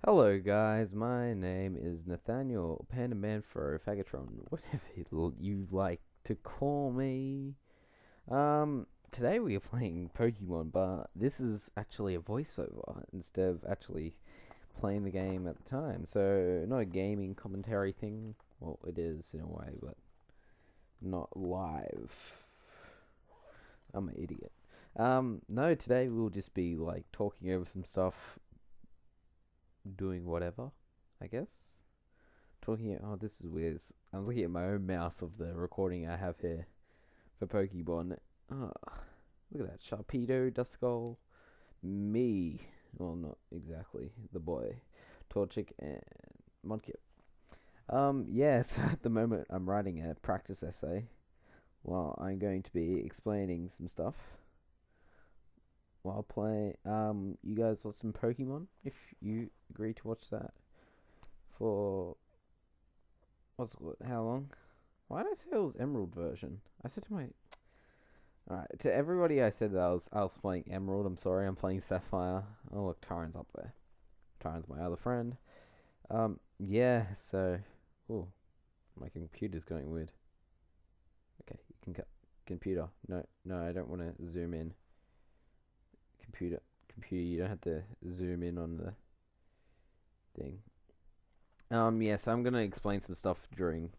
Hello guys, my name is Nathaniel Pandamanfro, Fagatron, whatever you like to call me. Today we are playing Pokemon, but this is actually a voiceover instead of actually playing the game at the time. So, not a gaming commentary thing. Well, it is in a way, but not live. I'm an idiot. No, today we'll just be like talking over some stuff, doing whatever, I guess. Oh, this is weird. I'm looking at my own mouse of the recording I have here for Pokemon. Oh, look at that. Sharpedo, Duskull, me. Well, not exactly. The boy. Torchic and Mudkip. Yeah, so at the moment I'm writing a practice essay while I'm going to be explaining some stuff while playing. You guys watch some Pokemon if you agree to watch that for how long? Why did I say it was Emerald version? I said to my alright, to everybody I said that I was playing Emerald, I'm sorry, I'm playing Sapphire. Oh look, Tyron's up there. Tyron's my other friend. Yeah, so my computer's going weird. Okay, you can cut computer. No, I don't wanna zoom in. Computer, you don't have to zoom in on the thing. Yeah, so I'm gonna explain some stuff during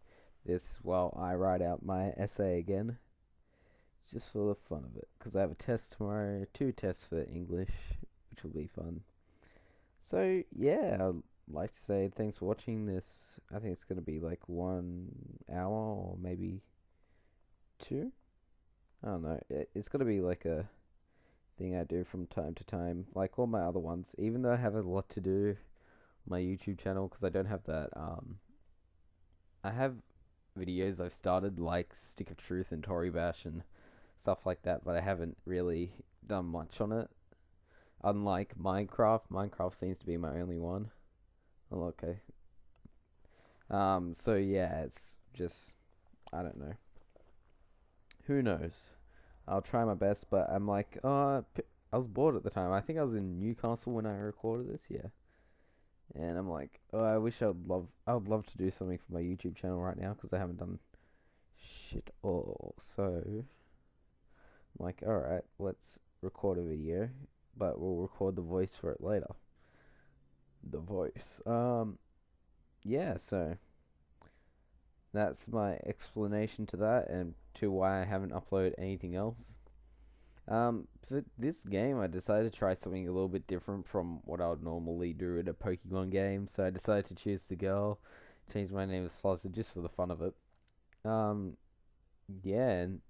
this while I write out my essay again, just for the fun of it, because I have a test tomorrow, two tests for English, which will be fun. So yeah, I'd like to say thanks for watching this. I think it's gonna be like 1 hour or maybe two. I don't know. It's gonna be like a thing I do from time to time, like all my other ones. Even though I have a lot to do on my YouTube channel, because I don't have that. I have videos I've started like Stick of Truth and Tory Bash and stuff like that, but I haven't really done much on it. Unlike Minecraft seems to be my only one. Oh, okay. So yeah, it's just I don't know. Who knows? I'll try my best, but I'm like, I was bored at the time. I think I was in Newcastle when I recorded this. Yeah. And I'm like, oh, I would love to do something for my YouTube channel right now because I haven't done shit all. So, I'm like, alright, let's record a video, but we'll record the voice for it later. The voice. Yeah, so that's my explanation to that and to why I haven't uploaded anything else. For this game, I decided to try something a little bit different from what I would normally do in a Pokemon game. So I decided to choose the girl, change my name to Sluzzer just for the fun of it. Yeah, and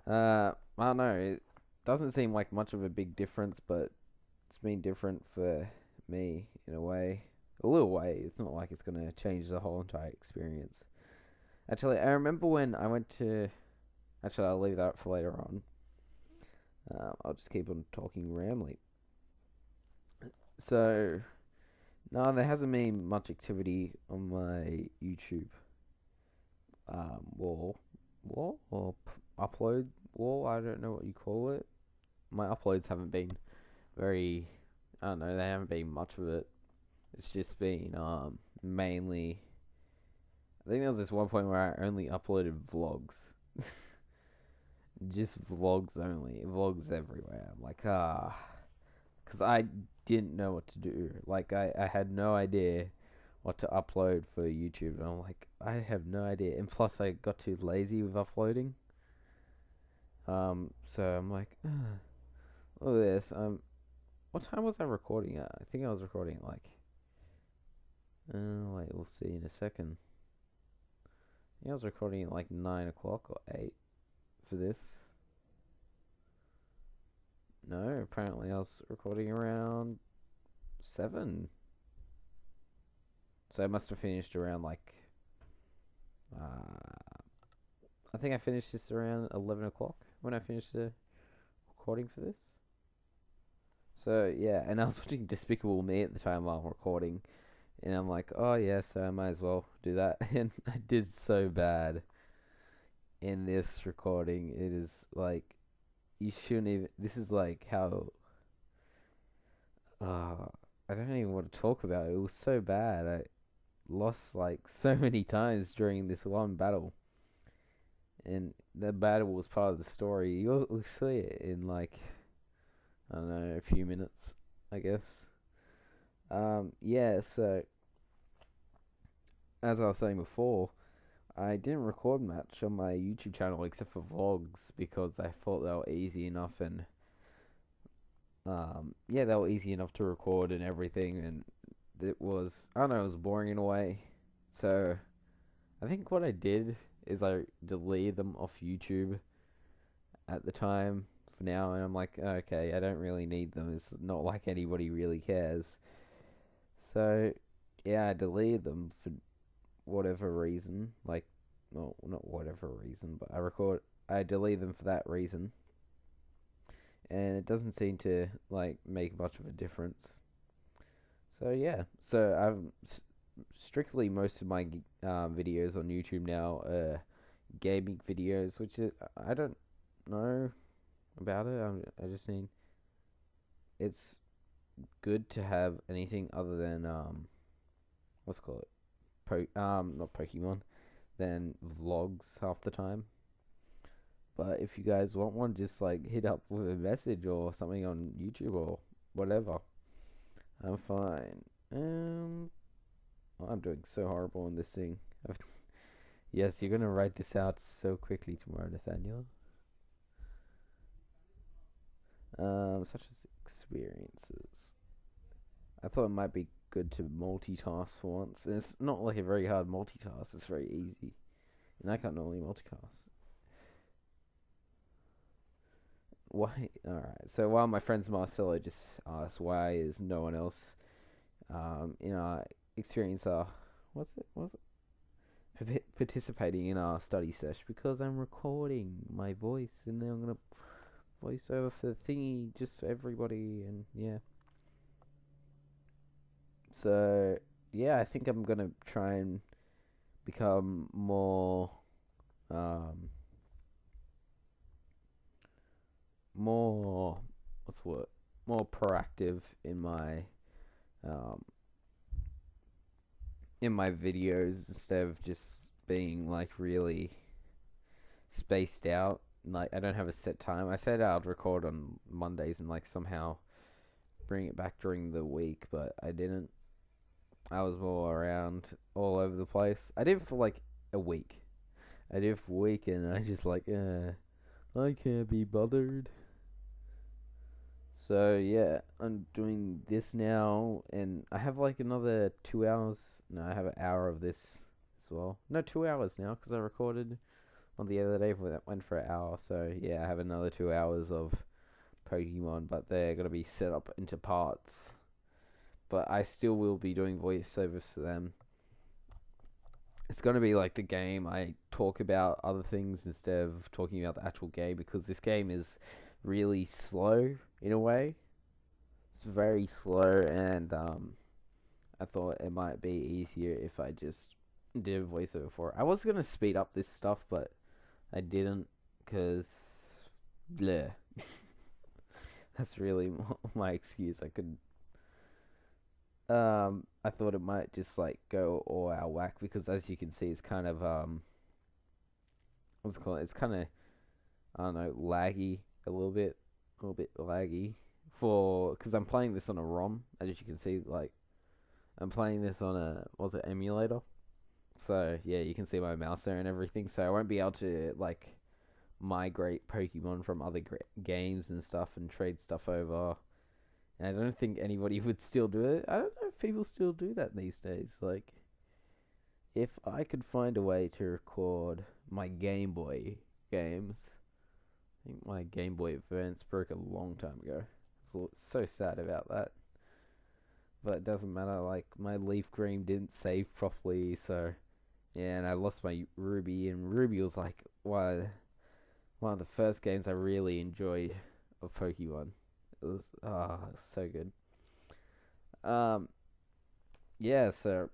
I don't know. It doesn't seem like much of a big difference, but it's been different for me in a way, a little way. It's not like it's gonna change the whole entire experience. Actually, I remember when I went to. Actually, I'll leave that for later on. I'll just keep on talking rambling. So, no, there hasn't been much activity on my YouTube wall or upload wall. I don't know what you call it. My uploads haven't been very. I don't know. They haven't been much of it. It's just been mainly. I think there was this one point where I only uploaded vlogs. Just vlogs only. Vlogs everywhere. I'm like, because I didn't know what to do. Like, I had no idea what to upload for YouTube. And I'm like, I have no idea. And plus, I got too lazy with uploading. So I'm like, look at this. What time was I recording at? I think I was recording at like, wait, we'll see in a second. I think I was recording at like 9 o'clock or 8 for this. No, apparently I was recording around 7. So I must have finished around like, I think I finished this around 11 o'clock when I finished the recording for this. So yeah, and I was watching Despicable Me at the time while I'm recording, and I'm like, oh yeah, so I might as well do that. And I did so bad in this recording. It is like, you shouldn't even, this is like how, I don't even want to talk about it. It was so bad. I lost like so many times during this one battle, and the battle was part of the story. You'll see it in like, I don't know, a few minutes, I guess. Yeah. So as I was saying before, I didn't record much on my YouTube channel except for vlogs because I thought they were easy enough, and yeah, they were easy enough to record and everything, and it was, I don't know, it was boring in a way. So I think what I did is I deleted them off YouTube at the time for now, and I'm like, okay, I don't really need them. It's not like anybody really cares. So yeah, I deleted them for whatever reason. Like, well, not whatever reason, but I deleted them for that reason, and it doesn't seem to like make much of a difference. So yeah, so strictly most of my videos on YouTube now are gaming videos, which is, I don't know about it. I just mean it's good to have anything other than what's it called, not Pokemon, than vlogs half the time. But if you guys want one, just like hit up with a message or something on YouTube or whatever. I'm fine. I'm doing so horrible on this thing. Yes, you're gonna write this out so quickly tomorrow, Nathaniel. Such as experiences. I thought it might be good to multitask for once. And it's not like a very hard multitask. It's very easy, and I can't normally multitask. Why? All right. So while my friends Marcelo just asked why is no one else in our experience what's it participating in our study sesh, because I'm recording my voice and then I'm gonna voice over for the thingy just for everybody, and yeah. So yeah, I think I'm gonna try and become um more what's what more proactive um in my videos instead of just being like really spaced out. Like, I don't have a set time. I said I'd record on Mondays and like somehow bring it back during the week, but I didn't. I was more around all over the place. I did it for like a week. I did it for a week, and I just like, I can't be bothered. So yeah, I'm doing this now, and I have like another 2 hours. No, I have an hour of this as well. No, 2 hours now because I recorded on the other day that went for an hour. So yeah, I have another 2 hours of Pokemon, but they're gonna be set up into parts. But I still will be doing voiceovers for them. It's gonna be like the game. I talk about other things instead of talking about the actual game, because this game is really slow in a way. It's very slow, and I thought it might be easier if I just did a voiceover for it. I was gonna speed up this stuff, but I didn't, because bleh. That's really my excuse. I thought it might just like go all out whack, because as you can see, it's kind of what's it called? It's kind of, I don't know, laggy a little bit laggy because I'm playing this on a ROM, as you can see. Like, I'm playing this on a, what's it, emulator. So yeah, you can see my mouse there and everything. So I won't be able to like migrate Pokemon from other games and stuff and trade stuff over. And I don't think anybody would still do it. I don't know if people still do that these days. Like, if I could find a way to record my Game Boy games, I think my Game Boy Advance broke a long time ago. So sad about that. But it doesn't matter. Like, my Leaf Green didn't save properly, so yeah, and I lost my Ruby, and Ruby was like one of the first games I really enjoyed of Pokemon. It was so good. Um, yeah. So,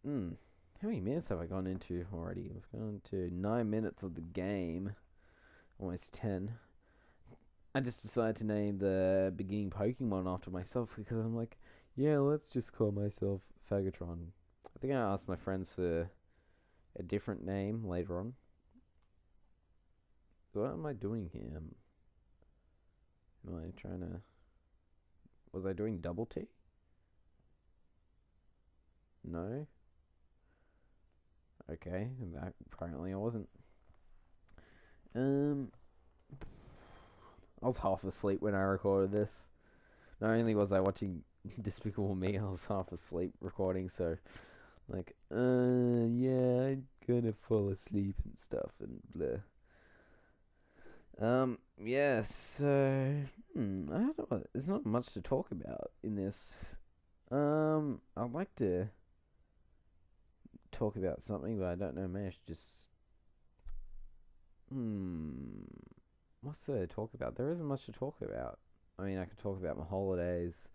how many minutes have I gone into already? I've gone to 9 minutes of the game, almost 10. I just decided to name the beginning Pokemon after myself because I'm like, Yeah, let's just call myself Fagatron. I think I asked my friends for a different name later on. What am I doing here? Am I trying to? Was I doing double T? No. Okay, apparently I wasn't. Um, I was half asleep when I recorded this. Not only was I watching Despicable Me, I was half asleep recording. So, like, yeah, I'm gonna fall asleep and stuff and blah. Yeah. So, I don't know. There's not much to talk about in this. I'd like to talk about something, but I don't know. Maybe I should just. Hmm. What's there to talk about? There isn't much to talk about. I mean, I could talk about my holidays,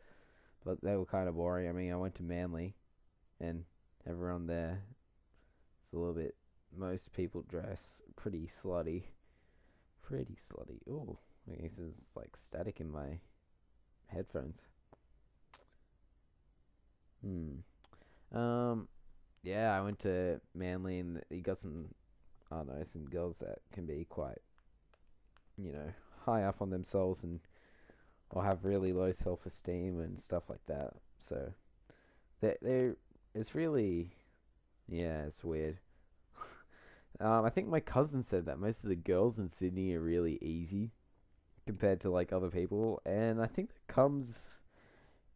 but they were kind of boring. I mean, I went to Manly, and everyone there, it's a little bit. Most people dress pretty slutty. Pretty slutty. Oh, this is like static in my headphones. Hmm. Um. Yeah, I went to Manly, and you got some. I don't know, some girls that can be quite, you know, high up on themselves and or have really low self-esteem and stuff like that. So they it's really, yeah, it's weird. I think my cousin said that most of the girls in Sydney are really easy compared to like other people, and I think that comes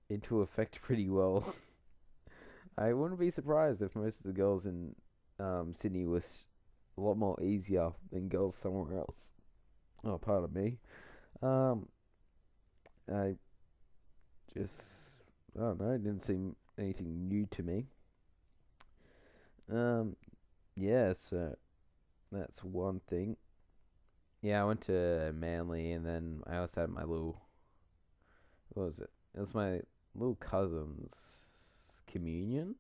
into effect pretty well. I wouldn't be surprised if most of the girls in Sydney was a lot more easier than girls somewhere else. Oh, pardon me. Um, I just I don't know. It didn't seem anything new to me. Um, yeah. So that's one thing. Yeah, I went to Manly, and then I also had my little. What was it? It was my little cousin's communion.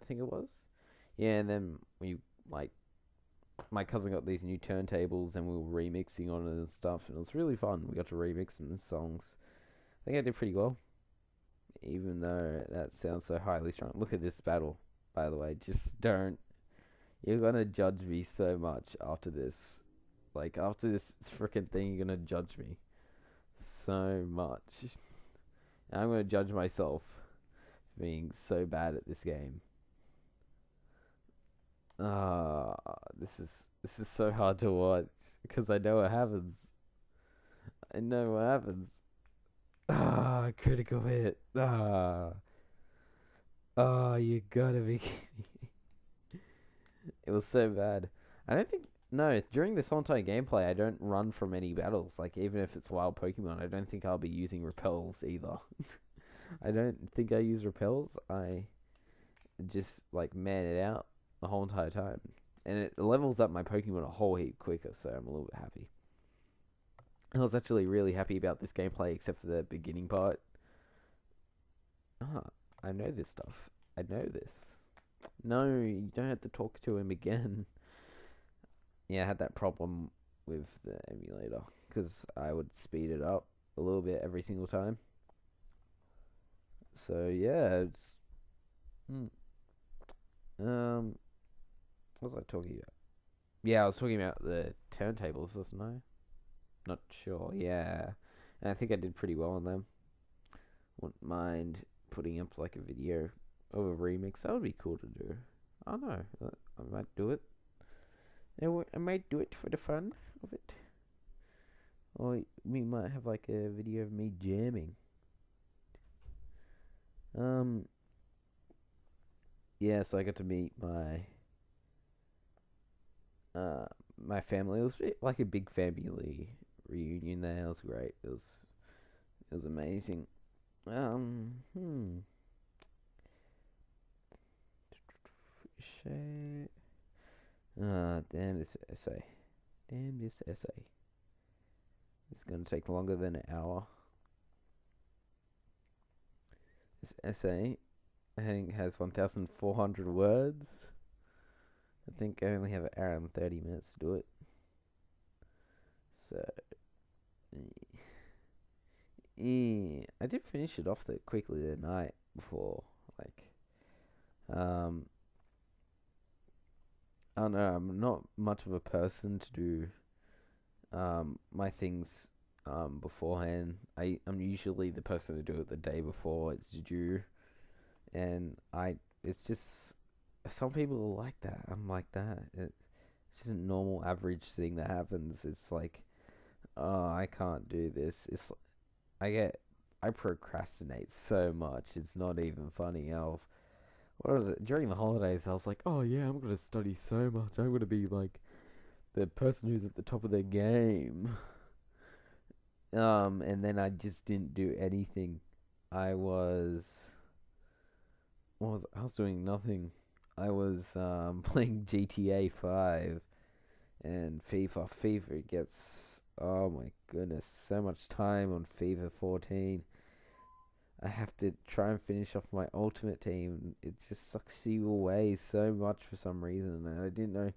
I think it was. Yeah, and then we like my cousin got these new turntables, and we were remixing on it and stuff, and it was really fun. We got to remix some songs. I think I did pretty well, even though that sounds so highly strung. Look at this battle, by the way. Just don't. You're gonna judge me so much after this. Like after this freaking thing, you're gonna judge me so much. And I'm gonna judge myself for being so bad at this game. Ah, this is so hard to watch because I know what happens. I know what happens. Ah, critical hit. You gotta be kidding. It was so bad. I don't think. No, during this whole entire gameplay, I don't run from any battles. Like, even if it's wild Pokemon, I don't think I'll be using repels either. I don't think I use repels. I just, like, man it out the whole entire time. And it levels up my Pokemon a whole heap quicker, so I'm a little bit happy. I was actually really happy about this gameplay, except for the beginning part. Ah, I know this stuff. I know this. No, you don't have to talk to him again. Yeah, I had that problem with the emulator because I would speed it up a little bit every single time. So yeah, it's hmm. um, what was I talking about? Yeah, I was talking about the turntables, wasn't I? Not sure. Yeah, and I think I did pretty well on them. Wouldn't mind putting up like a video of a remix. That would be cool to do. I don't know. I might do it. I might do it for the fun of it. Or we might have like a video of me jamming. Um, yeah, so I got to meet uh my family. It was like a big family reunion there. It was great. It was amazing. Hmm. Shit. Damn this essay. Damn this essay. It's gonna take longer than an hour. This essay, I think, has 1,400 words. I think I only have an hour and 30 minutes to do it. So, yeah, I did finish it off that quickly that night. before. Like, um, I don't know. I'm not much of a person to do my things beforehand. I'm usually the person to do it the day before it's due, and it's just some people are like that. I'm like that. It's just a normal average thing that happens. It's like, oh, I can't do this. I get I procrastinate so much. It's not even funny. What was it during the holidays? I was like, oh yeah, I'm gonna study so much. I'm gonna be like the person who's at the top of their game. And then I just didn't do anything. I was I was doing nothing. I was playing GTA 5 and FIFA. FIFA gets, oh my goodness, so much time on FIFA 14. I have to try and finish off my ultimate team. It just sucks you away so much for some reason. And I didn't know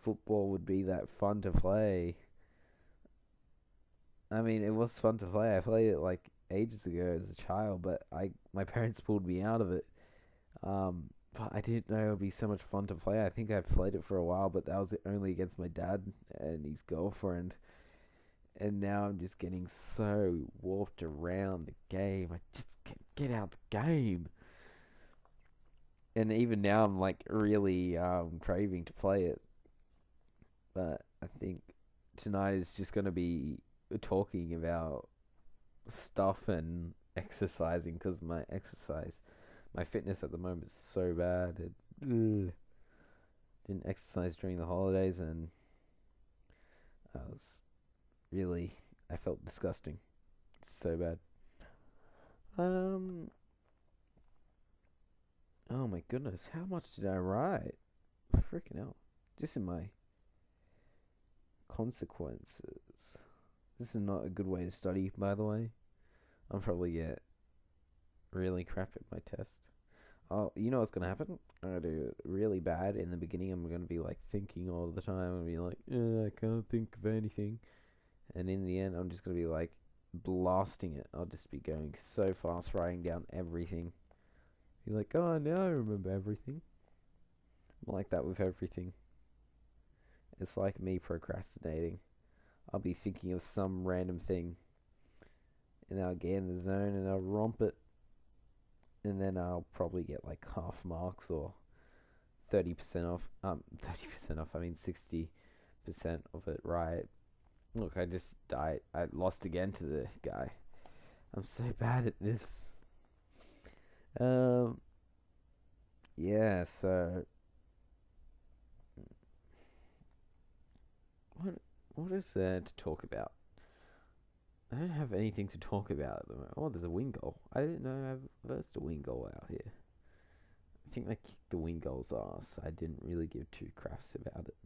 football would be that fun to play. I mean, it was fun to play. I played it like ages ago as a child, but my parents pulled me out of it. But I didn't know it would be so much fun to play. I think I've played it for a while, but that was only against my dad and his girlfriend. And now I'm just getting so warped around the game. I just can't get out the game. And even now I'm like really craving to play it. But I think tonight is just going to be talking about stuff and exercising because my fitness at the moment is so bad. Ugh. Didn't exercise during the holidays and I was really, I felt disgusting. It's so bad. Um, oh my goodness, how much did I write? Freaking hell. Just in my consequences. This is not a good way to study, by the way. I'm probably get really crap at my test. Oh, you know what's gonna happen? I'm gonna do it really bad in the beginning. I'm gonna be like thinking all the time and be like, I can't think of anything. And in the end, I'm just gonna be like blasting it. I'll just be going so fast, writing down everything. Be like, oh, now I remember everything. I'm like that with everything. It's like me procrastinating. I'll be thinking of some random thing, and I'll get in the zone and I'll romp it, and then I'll probably get like half marks or 30% off. 30% off. I mean 60% of it right. Look, I just died. I lost again to the guy. I'm so bad at this. Yeah. So what is there to talk about? I don't have anything to talk about at the moment. Oh, there's a Wingull. I didn't know I've versed a Wingull out here. I think they kicked the Wingull's ass. I didn't really give two craps about it.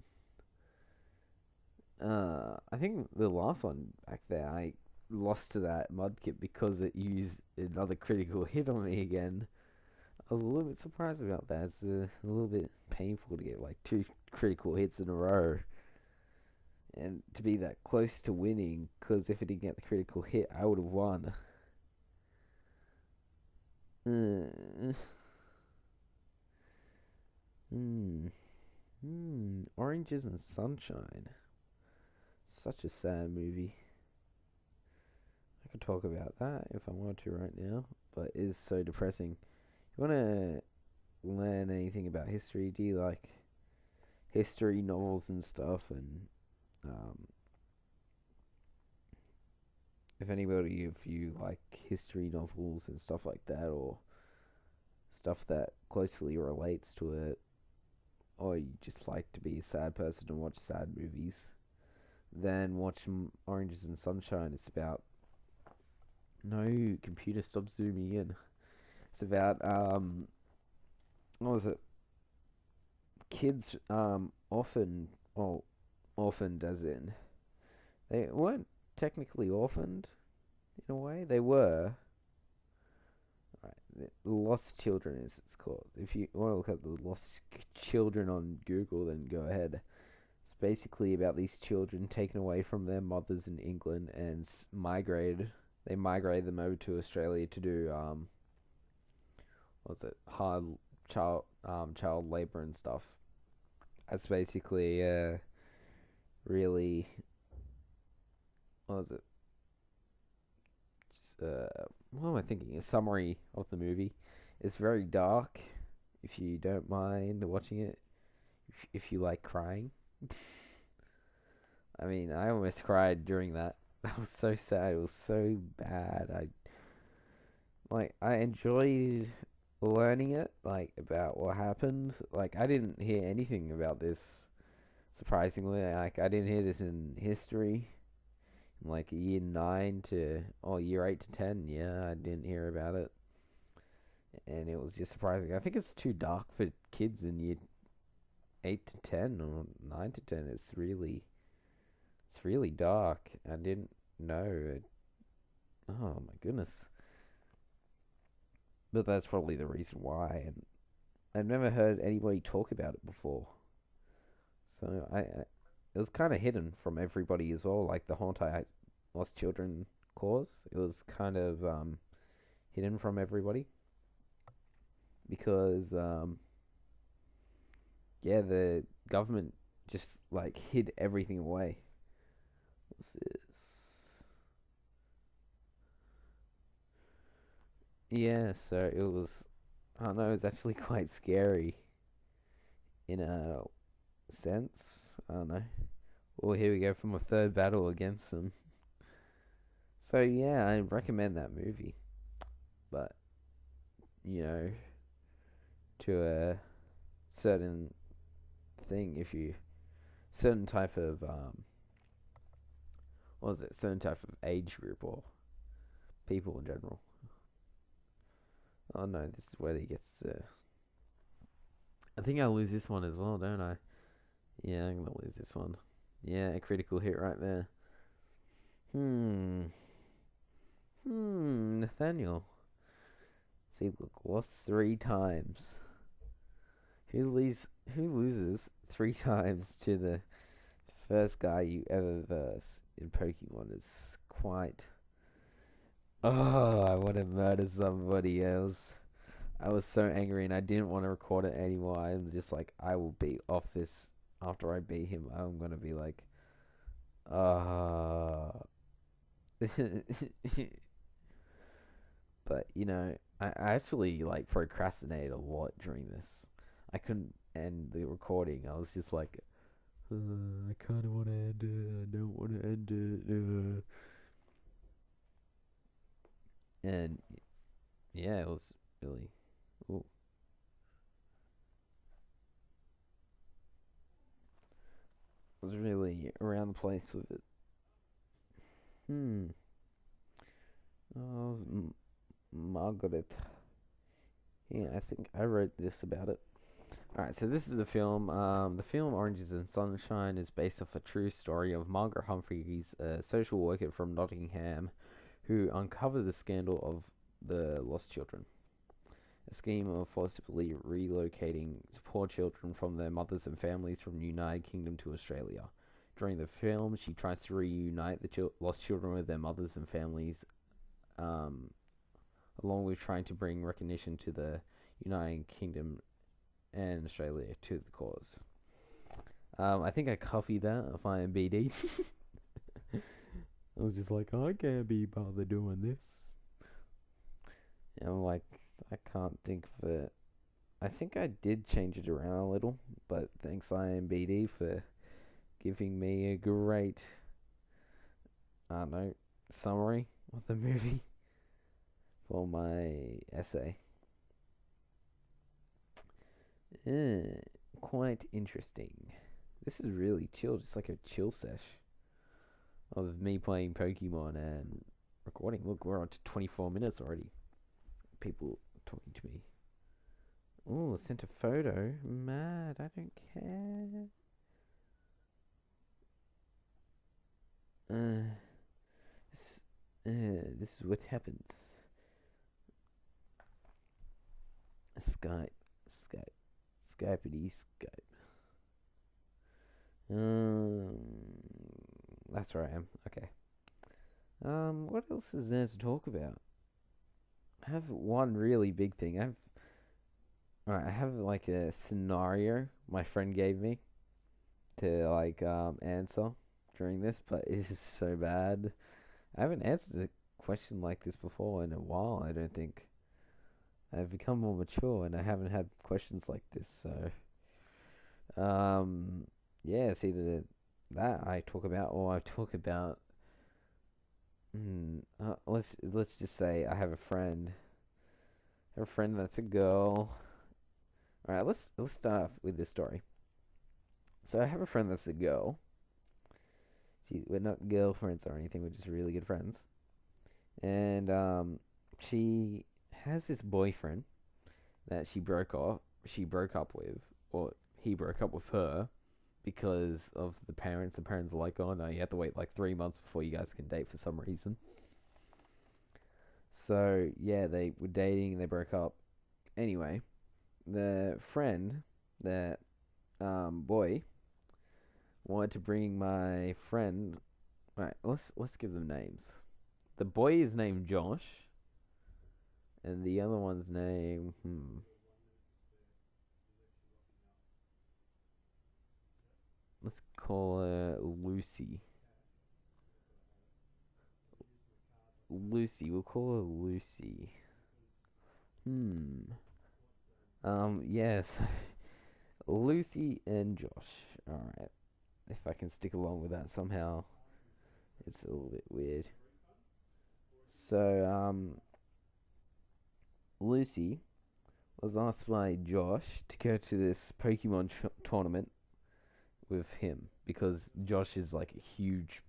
I think the last one back there, I lost to that Mudkip because it used another critical hit on me again. I was a little bit surprised about that. It's a little bit painful to get like two critical hits in a row. And to be that close to winning, because if it didn't get the critical hit, I would have won. Uh, hmm. Oranges and Sunshine. Such a sad movie. I could talk about that if I wanted to right now, but it is so depressing. You want to learn anything about history? Do you like history novels and stuff? And if you like history novels and stuff like that, or stuff that closely relates to it, or you just like to be a sad person and watch sad movies, then watch Oranges and Sunshine. It's about no computer, stop zooming in. It's about what was it? Kids orphaned as in they weren't technically orphaned in a way. They were. Right, Lost Children is it's called. If you want to look at the Lost Children on Google, then go ahead. It's basically about these children taken away from their mothers in England and migrated. They migrated them over to Australia to do what was it, hard child labor and stuff. That's basically really, what was it? What am I thinking? A summary of the movie. It's very dark. If you don't mind watching it, if you like crying. I mean, I almost cried during that. That was so sad. It was so bad. I enjoyed learning it, like about what happened. Like I didn't hear anything about this. Surprisingly, like I didn't hear this in history. Like year 9 to year 8 to 10. Yeah, I didn't hear about it, and it was just surprising. I think it's too dark for kids in year 8 to 10 or 9 to 10. It's really dark. I didn't know it. Oh my goodness. But that's probably the reason why. And I've never heard anybody talk about it before. So it was kind of hidden from everybody as well. Like the whole entire Lost Children cause, it was kind of hidden from everybody because yeah, the government just like hid everything away. What's this? Yeah, so it was. I don't know. It was actually quite scary in a sense. I don't know. Well, here we go from a third battle against them. So yeah, I recommend that movie, but you know, to a certain thing, if you certain type of what was it? Certain type of age group or people in general. Oh no, this is where he gets. I think I lose this one as well, don't I? Yeah, I'm gonna lose this one. Yeah, a critical hit right there. Hmm. Nathaniel. See, look, lost 3 times. Who loses 3 times to the first guy you ever verse in Pokemon is quite. Oh, I want to murder somebody else. I was so angry and I didn't want to record it anymore. I'm just like, I will be off this after I beat him. I'm gonna be like, uh. But I actually like procrastinated a lot during this. I couldn't end the recording. I was just like, I kind of want to end it. I don't want to end it. And yeah, it was really. Ooh, I was really around the place with it. Hmm. Oh, it was Margaret. Yeah, I think I wrote this about it. Alright, so this is the film. The film Oranges and Sunshine is based off a true story of Margaret Humphreys, a social worker from Nottingham, who uncovered the scandal of the lost children. A scheme of forcibly relocating poor children from their mothers and families from the United Kingdom to Australia. During the film, she tries to reunite the lost children with their mothers and families, um, along with trying to bring recognition to the United Kingdom and Australia to the cause. I think I copied that off IMBD. I was just like, I can't be bothered doing this. And I'm like, I can't think of it. I think I did change it around a little, but thanks IMBD for giving me a great, I don't know, summary of the movie for my essay. Quite interesting. This is really chill, just like a chill sesh of me playing Pokemon and recording. Look, we're on to 24 minutes already. People talking to me. Oh, sent a photo. Mad, I don't care. This is what happens. Skype, Skype, Skypeity Skype. Um, that's where I am. Okay. What else is there to talk about? I have one really big thing. I have Alright, I have like a scenario my friend gave me to like answer during this, but it is so bad. I haven't answered a question like this before in a while, I don't think. I've become more mature and I haven't had questions like this, so um yeah, it's either that I talk about or I talk about let's just say I have a friend. I have a friend that's a girl. Alright, let's start off with this story. So I have a friend that's a girl. We're not girlfriends or anything, we're just really good friends. And she has this boyfriend that she broke up with, or he broke up with her because of the parents. The parents are like, oh no, you have to wait like 3 months before you guys can date for some reason. So yeah, they were dating and they broke up. Anyway, the friend, that boy, wanted to bring my friend. Right, let's give them names. The boy is named Josh, and the other one's name. Let's call her Lucy. Lucy. We'll call her Lucy. Hmm. Yes. Lucy and Josh. Alright. If I can stick along with that somehow. It's a little bit weird. So, Lucy was asked by Josh to go to this Pokemon tournament with him because Josh is like a huge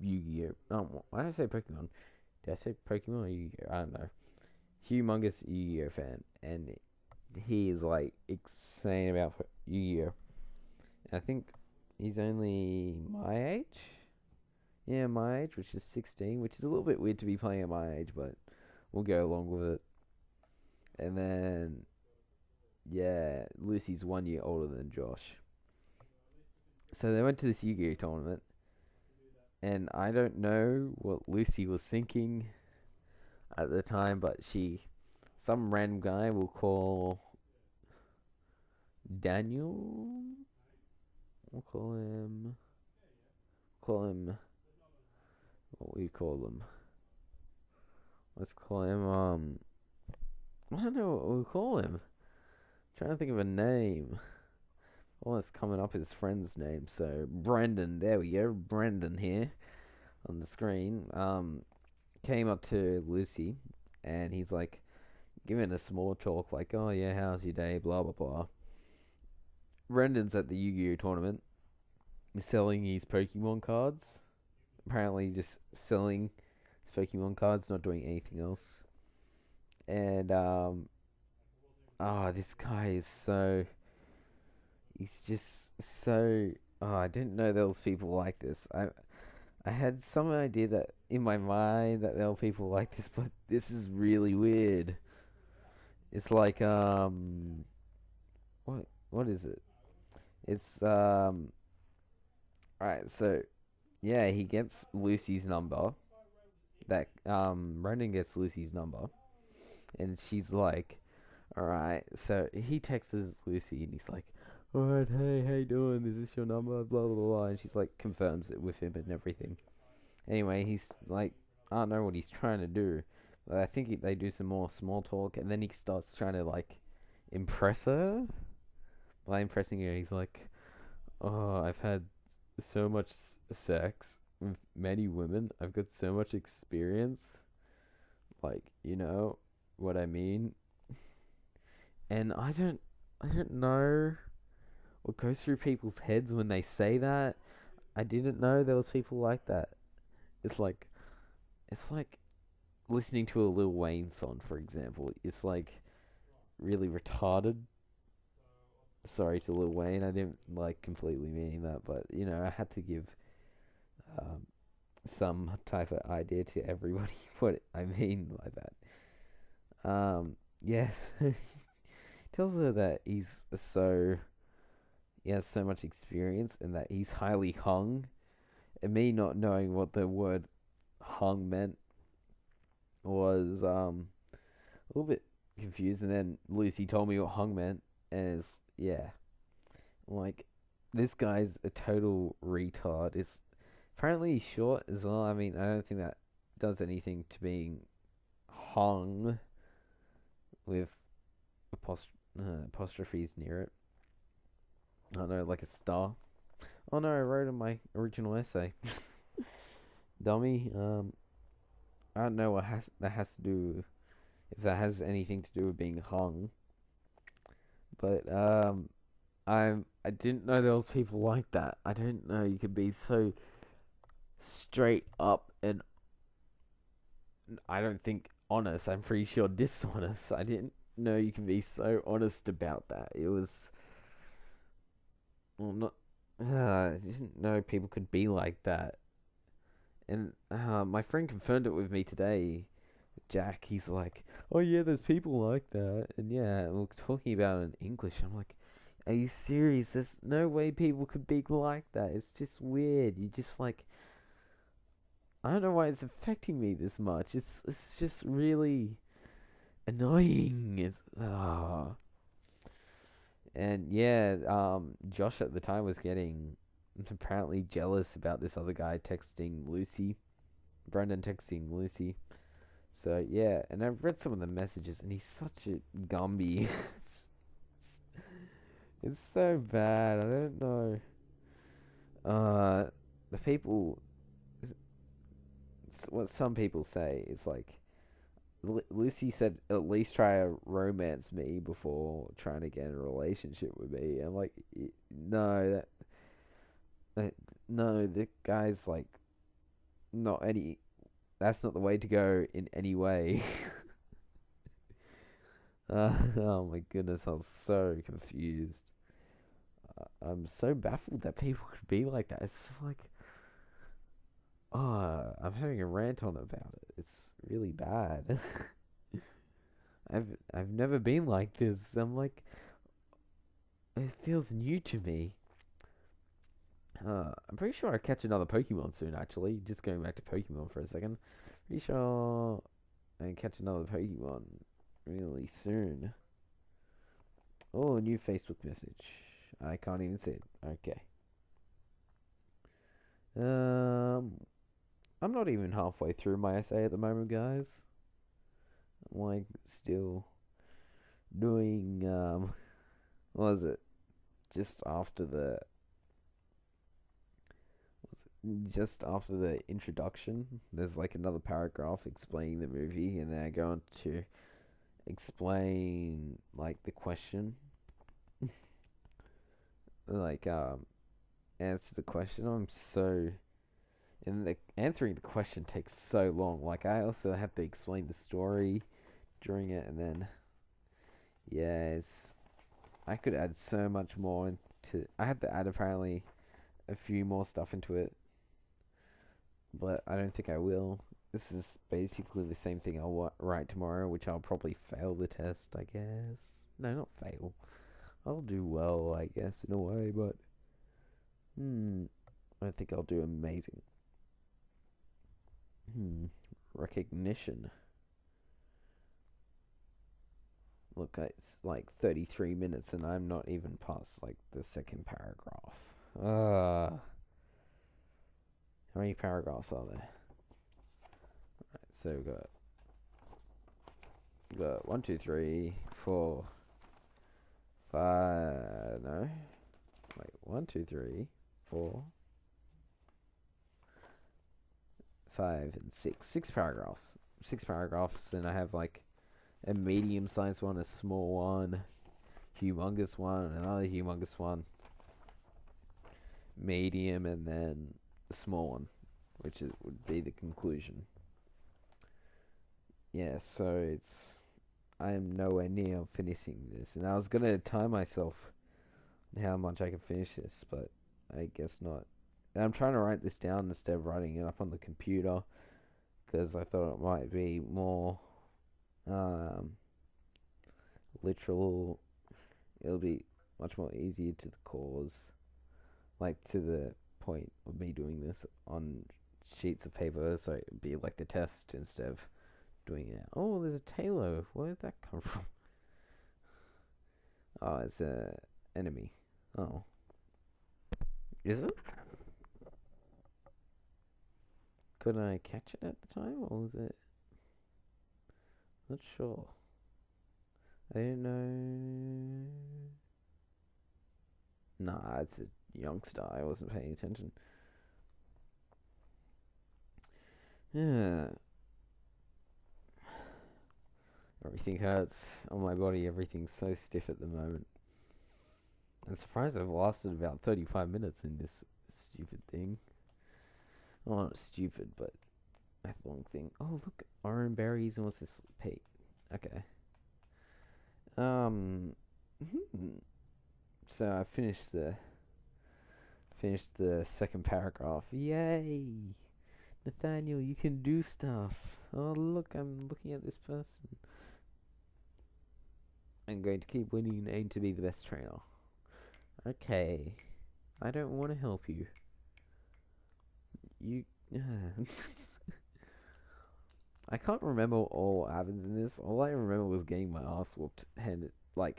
Yu-Gi-Oh. Why did I say Pokemon? Did I say Pokemon or Yu-Gi-Oh? I don't know. Humongous Yu-Gi-Oh fan, and he is like insane about Yu-Gi-Oh. I think he's only my age. Yeah, my age, which is 16, which is a little bit weird to be playing at my age, but we'll go along with it. And then, yeah, Lucy's 1 year older than Josh. So they went to this Yu-Gi-Oh tournament, and I don't know what Lucy was thinking at the time, but some random guy we'll call Daniel. We'll call him, what we call him? Let's call him, I don't know what we'll call him. I'm trying to think of a name. All that's coming up is friend's name. So Brendan, there we go. Brendan here on the screen. Came up to Lucy, and he's like giving a small talk, like, "Oh yeah, how's your day?" Blah blah blah. Brendan's at the Yu-Gi-Oh tournament. He's selling his Pokemon cards. Apparently, just selling his Pokemon cards, not doing anything else. And this guy is so. He's just so. Oh, I didn't know there was people like this. I had some idea that in my mind that there were people like this, but this is really weird. It's like what is it? It's Alright, so yeah, he gets Lucy's number. That Brendan gets Lucy's number, and she's like, alright. So he texts Lucy, and he's like, alright, hey, how you doing? Is this your number? Blah blah blah. And she's like confirms it with him and everything. Anyway, he's like, I don't know what he's trying to do. But I think they do some more small talk, and then he starts trying to like impress her. By impressing her, he's like, oh, I've had so much sex with many women. I've got so much experience. Like, you know what I mean? And I don't know what goes through people's heads when they say that. I didn't know there was people like that. It's like listening to a Lil Wayne song, for example. It's like really retarded. Sorry to Lil Wayne, I didn't like completely mean that, but I had to give um, some type of idea to everybody what I mean by that. Yes, tells her that he has so much experience and that he's highly hung, and me not knowing what the word hung meant was a little bit confused, and then Lucy told me what hung meant, and it's yeah, like this guy's a total retard. It's apparently he's short as well. I mean, I don't think that does anything to being hung with apostrophes near it. I don't know, like a star. Oh no, I wrote in my original essay. Dummy. I don't know what that has to do, if that has anything to do with being hung. But I didn't know there was people like that. I didn't know you could be so straight up and I don't think honest. I'm pretty sure dishonest. I didn't know you can be so honest about that. It was well not. I didn't know people could be like that. And my friend confirmed it with me today. Jack, he's like, "Oh yeah, there's people like that," and yeah, we're talking about it in English. I'm like, "Are you serious? There's no way people could be like that. It's just weird. You just like, I don't know why it's affecting me this much. It's just really annoying. It's and yeah, Josh at the time was getting apparently jealous about this other guy texting Lucy, Brendan texting Lucy. So yeah, and I've read some of the messages, and he's such a Gumby. it's so bad. I don't know. The people, what some people say is like, Lucy said, at least try to romance me before trying to get in a relationship with me. I'm like, no, that no, the guy's like, not any. That's not the way to go in any way. Oh my goodness, I was so confused. I'm so baffled that people could be like that. It's just like, I'm having a rant on about it. It's really bad. I've never been like this. I'm like, it feels new to me. I'm pretty sure I'll catch another Pokemon soon. Actually, just going back to Pokemon for a second. Pretty sure I catch another Pokemon really soon. Oh, a new Facebook message. I can't even see it. Okay. I'm not even halfway through my essay at the moment, guys. I'm like still doing what was it? Just after the just after the introduction, there's like another paragraph explaining the movie, and then I go on to explain like the question, like answer the question. And the answering the question takes so long. Like I also have to explain the story during it, and then yeah, I could add so much more into. I have to add apparently a few more stuff into it, but I don't think I will. This is basically the same thing I'll write tomorrow, which I'll probably fail the test, I guess. No, not fail. I'll do well, I guess, in a way, but I think I'll do amazing. Recognition. Look, it's like 33 minutes, and I'm not even past like the second paragraph. How many paragraphs are there? Right, so we got 1, 2, 3, 4, 5. No, wait. 1, 2, 3, 4, 5, and 6. 6 paragraphs. 6 paragraphs, and I have like a medium-sized one, a small one, humongous one, another humongous one, medium, and then a small one, which would be the conclusion. Yeah, so I am nowhere near finishing this, and I was gonna time myself on how much I can finish this, but I guess not. And I'm trying to write this down instead of writing it up on the computer, because I thought it might be more literal. It'll be much more easier to the cause, like to the point of me doing this on sheets of paper, so it'd be like the test instead of doing it. Oh, there's a Taylor. Where did that come from? Oh, it's a enemy. Oh. Is it? Could I catch it at the time, or was it? Not sure. I didn't know. Nah, it's a youngster. I wasn't paying attention. Yeah. Everything hurts on my body. Everything's so stiff at the moment. I'm surprised I've lasted about 35 minutes in this stupid thing. Well, not stupid, but a long thing. Oh, look, orange berries and what's this? Pate. Okay. Hmm. So I finished the second paragraph. Yay! Nathaniel, you can do stuff. Oh, look, I'm looking at this person. I'm going to keep winning and aim to be the best trainer. Okay. I don't want to help you. You. I can't remember all what happens in this. All I remember was getting my ass whooped, my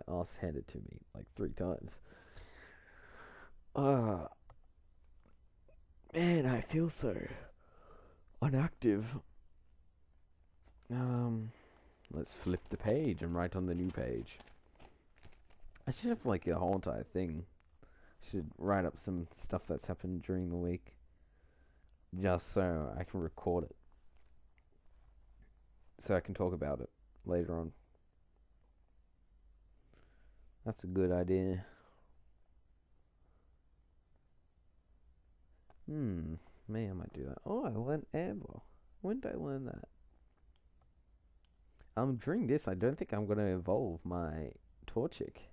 ass handed to me like 3 times. Man, I feel so inactive. Let's flip the page and write on the new page. I should have like a whole entire thing. I should write up some stuff that's happened during the week, just so I can record it, so I can talk about it later on. That's a good idea. Maybe I might do that. Oh, I learned Amber. When did I learn that? During this, I don't think I'm gonna evolve my Torchic.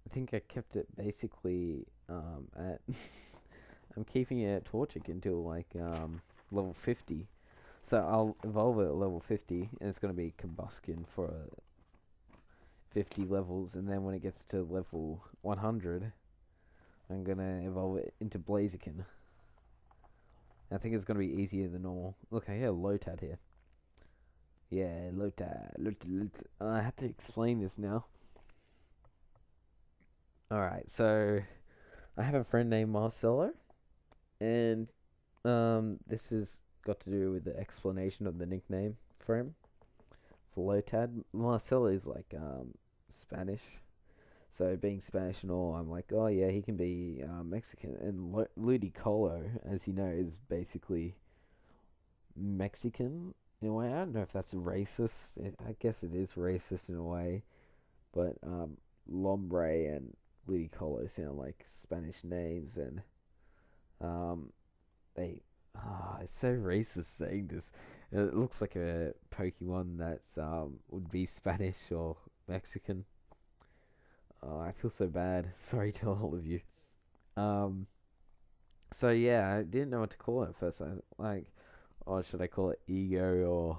I think I kept it basically at. I'm keeping it at Torchic until like level 50. So I'll evolve it at level 50, and it's gonna be Combustion for 50 levels, and then when it gets to level 100, I'm gonna evolve it into Blaziken. I think it's gonna be easier than normal. Look, I hear Lotad here. Yeah, Lotad. I have to explain this now. Alright, so I have a friend named Marcelo, and this has got to do with the explanation of the nickname for him. For Lotad, Marcelo is like Spanish. So being Spanish and all, I'm like, oh yeah, he can be Mexican. And Ludicolo, as you know, is basically Mexican in a way. I don't know if that's racist. I guess it is racist in a way. But Lombre and Ludicolo sound like Spanish names, and they. It's so racist saying this. It looks like a Pokemon that's would be Spanish or Mexican. Oh, I feel so bad. Sorry to all of you. Um, so yeah, I didn't know what to call it at first. Oh, should I call it Ego, or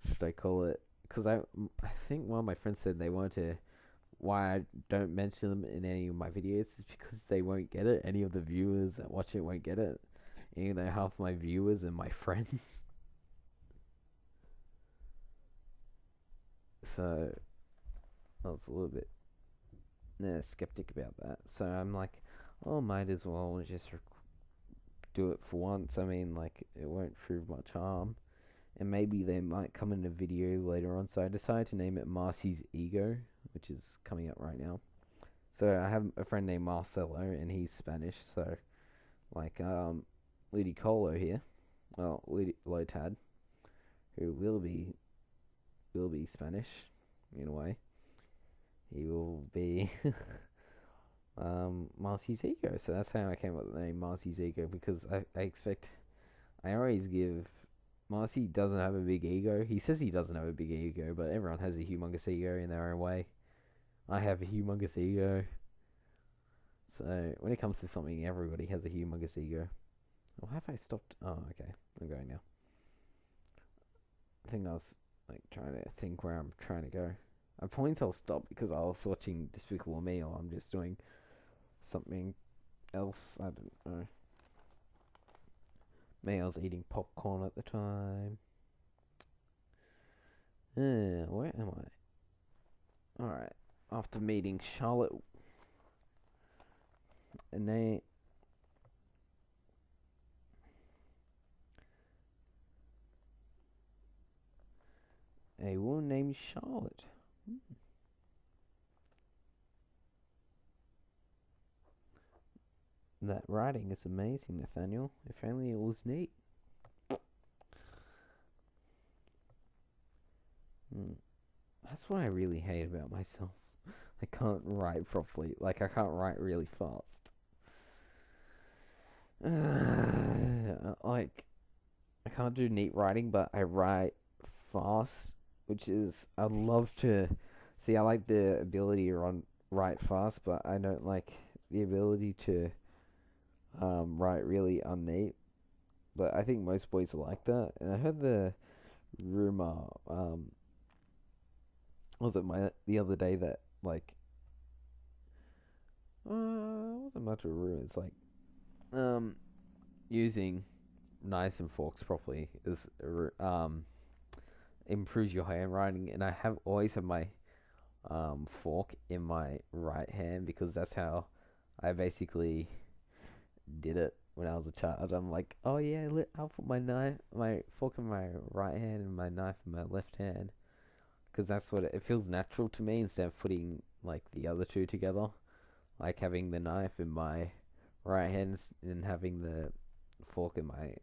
should I call it? Because I think one of my friends said they wanted to. Why I don't mention them in any of my videos is because they won't get it. Any of the viewers that watch it won't get it. Even though half my viewers are my friends. So I was a little bit skeptic about that. So I'm like, oh, might as well just do it for once. I mean, like, it won't prove much harm. And maybe they might come in a video later on. So I decided to name it Marcy's Ego, which is coming up right now. So I have a friend named Marcelo, and he's Spanish. So, like, Ludicolo here, well, Lotad, who will be Spanish in a way. He will be Marcy's Ego. So that's how I came up with the name Marcy's Ego, because I always give. Marcy doesn't have a big ego. He says he doesn't have a big ego, but everyone has a humongous ego in their own way. I have a humongous ego. So when it comes to something, everybody has a humongous ego. Well, have I stopped? Oh, okay. I'm going now. I think I was like trying to think where I'm trying to go. At points I'll stop because I was watching Despicable Me, or I'm just doing something else. I don't know. Maybe I was eating popcorn at the time. Where am I? Alright. after meeting Charlotte, and a woman named Charlotte. That writing is amazing, Nathaniel. If only it was neat. That's what I really hate about myself. I can't write properly. Like, I can't write really fast. Like, I can't do neat writing, but I write fast, which is, I'd love to see. I like the ability to write fast, but I don't like the ability to write really unneat. But I think most boys are like that. And I heard the rumor, was it the other day that like, it wasn't much of a rumor. It's like, using knives and forks properly is improves your handwriting, and I have always had my fork in my right hand because that's how I basically did it when I was a child. I'm like, oh yeah, I'll put my fork in my right hand and my knife in my left hand, because that's what it feels natural to me instead of putting like the other two together, like having the knife in my right hand and having the fork in my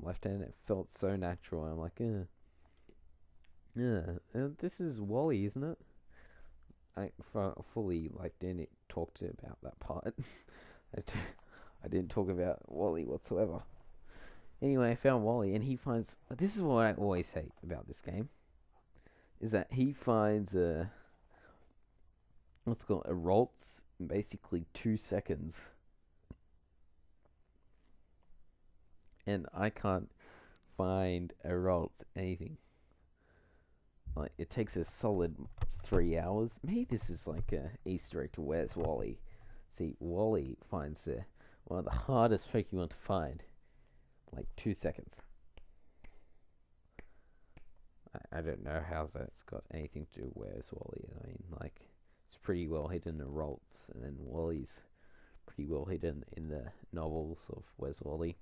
left hand. It felt so natural. I'm like, yeah, this is Wally, isn't it? I fully like didn't talk about that part. I didn't talk about Wally whatsoever. Anyway, I found Wally, and he finds. This is what I always hate about this game, is that he finds what's called a Ralts in basically 2 seconds, and I can't find a Ralts anything. Like, it takes a solid 3 hours. Maybe this is like a Easter egg to Where's Wally. See, Wally finds one of the hardest Pokemon to find. Like 2 seconds. I don't know how that's got anything to do with Where's Wally. I mean, like, it's pretty well hidden in Ralts, and then Wally's pretty well hidden in the novels of Where's Wally.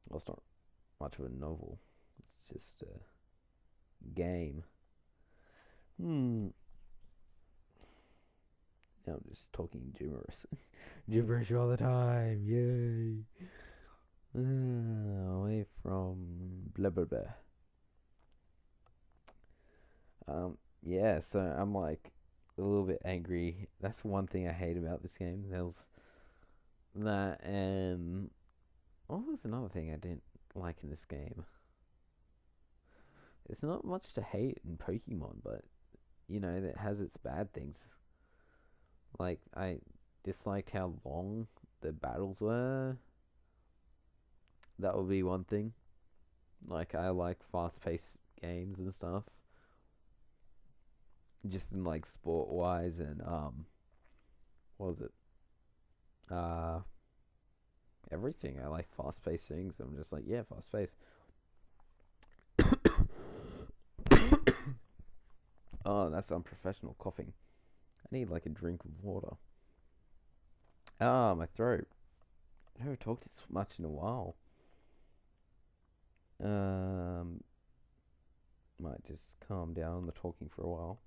Well, it's not much of a novel. It's just a game. Now I'm just talking gibberish. Gibberish all the time. Yay. Away from blah blah blah. Yeah, so I'm like a little bit angry. That's one thing I hate about this game. There's that, and what was another thing I didn't like in this game? There's not much to hate in Pokemon, but you know, it has its bad things. Like, I disliked how long the battles were. That would be one thing. Like, I like fast-paced games and stuff. Just in, like, sport-wise and, what was it? Everything. I like fast-paced things. I'm just like, yeah, fast-paced. Oh, that's unprofessional coughing. I need like a drink of water. Ah, my throat. I haven't talked this much in a while. Might just calm down on the talking for a while.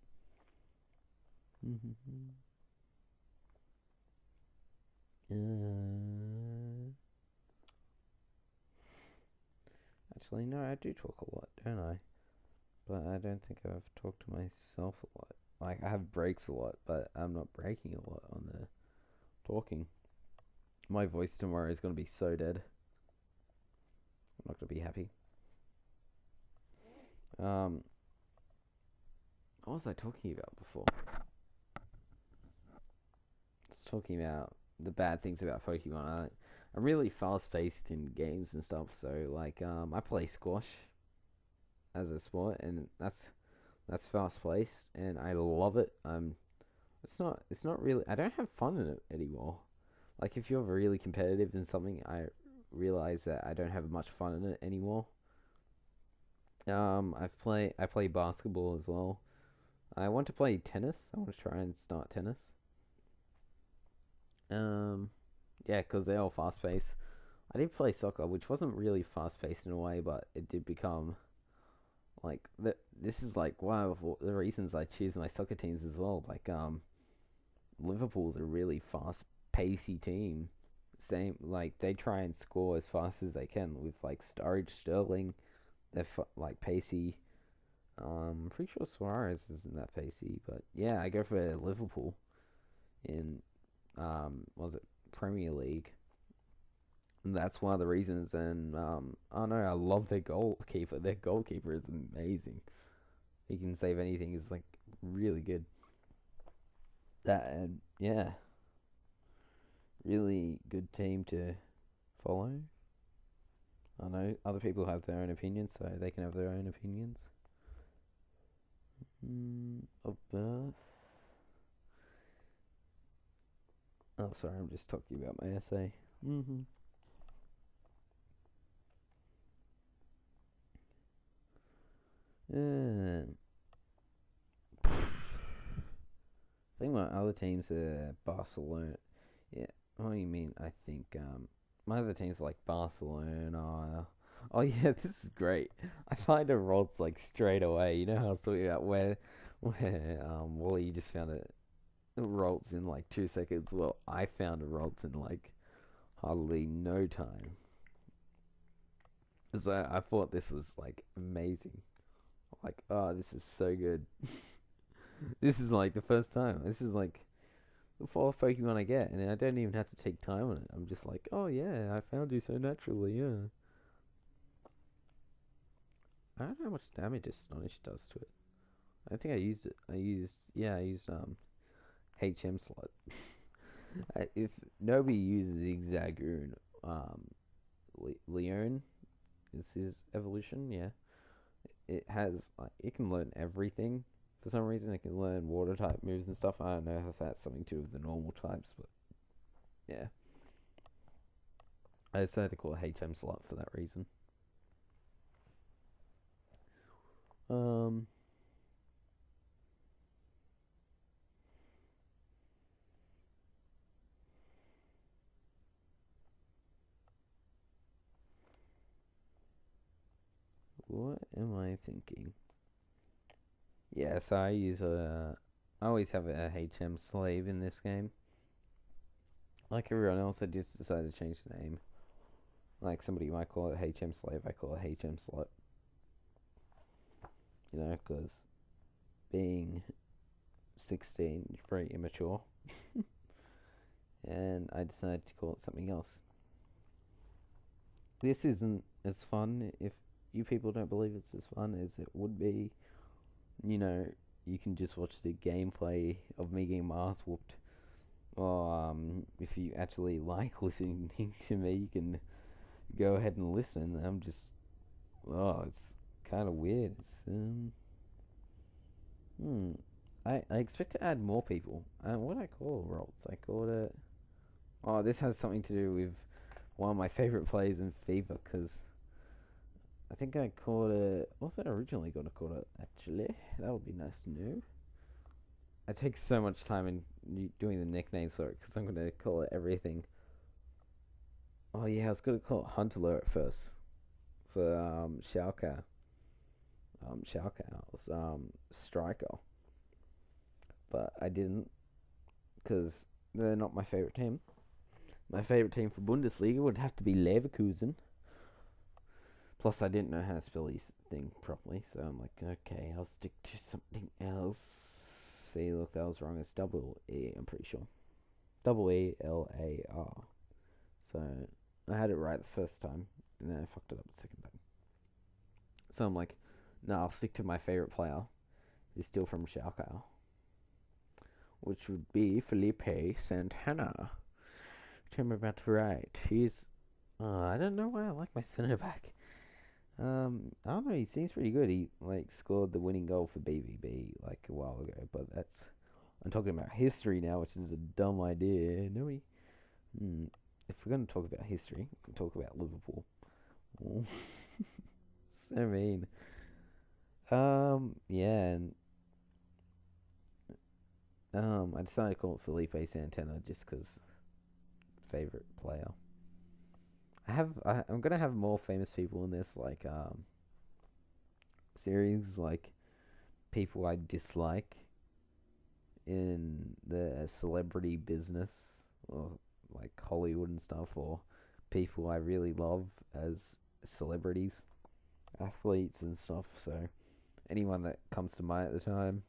Actually, no, I do talk a lot, don't I? But I don't think I've talked to myself a lot. Like, I have breaks a lot, but I'm not breaking a lot on the talking. My voice tomorrow is going to be so dead. I'm not going to be happy. What was I talking about before? I was talking about the bad things about Pokemon. I'm really fast-paced in games and stuff, so, like, I play squash as a sport, and that's fast-paced, and I love it. It's not really. I don't have fun in it anymore. Like, if you're really competitive in something, I realize that I don't have much fun in it anymore. I play basketball as well. I want to play tennis. I want to try and start tennis. Um, yeah, 'cause they're all fast paced. I did play soccer, which wasn't really fast paced in a way, but it did become like this is like one of the reasons I choose my soccer teams as well. Like Liverpool's a really fast pacey team. Same like they try and score as fast as they can with like Sturridge, Sterling. They're like pacey. I'm pretty sure Suarez isn't that pacey, but yeah, I go for Liverpool in was it Premier League. And that's one of the reasons. And I know I love their goalkeeper. Their goalkeeper is amazing. He can save anything. Is like really good. That and yeah, really good team to follow. I know other people have their own opinions, so they can have their own opinions. Of birth. Oh, sorry, I'm just talking about my essay. Uh, I think my other teams are Barcelona. Yeah, what do you mean? I think my other teams are like Barcelona. Oh yeah, this is great. I find a Rolls like straight away. You know how I was talking about where Wally just found a Rolls in like 2 seconds. Well, I found a Rolls in like hardly no time. So I thought this was like amazing. Like, oh, this is so good. This is like the first time. This is like the fourth Pokemon I get, and I don't even have to take time on it. I'm just like, oh yeah, I found you so naturally. Yeah. I don't know how much damage Astonish does to it. I think I used it. I used HM slot. If nobody uses Exagoon, Leon is his evolution. Yeah, it has like it can learn everything. For some reason, it can learn water type moves and stuff. I don't know if that's something to do with the normal types, but yeah, I decided to call it HM slot for that reason. Um, what am I thinking? Yeah, so I use a. I always have a HM slave in this game. Like everyone else, I just decided to change the name. Like somebody might call it HM slave, I call it HM slot. You know, because being 16, very immature, and I decided to call it something else. This isn't as fun if you people don't believe it's as fun as it would be. You know, you can just watch the gameplay of me getting my ass whooped. Or if you actually like listening to me, you can go ahead and listen. I'm just, oh, it's kind of weird. Hmm. I expect to add more people. What do I call roles? I called it. Oh, this has something to do with one of my favorite players in FIFA because I think I called it. What's I originally going to call it? Actually, that would be nice to know. I take so much time in doing the nicknames for it because I'm going to call it everything. Oh yeah, I was going to call it Huntler at first for Schalke. Schalke was striker, but I didn't because they're not my favorite team. My favorite team for Bundesliga would have to be Leverkusen. Plus, I didn't know how to spell his thing properly, so I'm like, okay, I'll stick to something else. See, look, that was wrong. It's double E, I'm pretty sure. Double ELAR. So, I had it right the first time, and then I fucked it up the second time. So I'm like, no, I'll stick to my favorite player. He's still from Schalke, which would be Felipe Santana. Which I'm about to write. I don't know why I like my centre back. I don't know. He seems pretty good. He like scored the winning goal for BVB like a while ago, but that's I'm talking about history now, which is a dumb idea. No, if we're gonna talk about history, we can talk about Liverpool. Oh, so mean. Yeah, and I decided to call it Felipe Santana just because favorite player. I'm gonna have more famous people in this, like series, like people I dislike in the celebrity business, or like Hollywood and stuff, or people I really love as celebrities, athletes and stuff. So anyone that comes to mind at the time.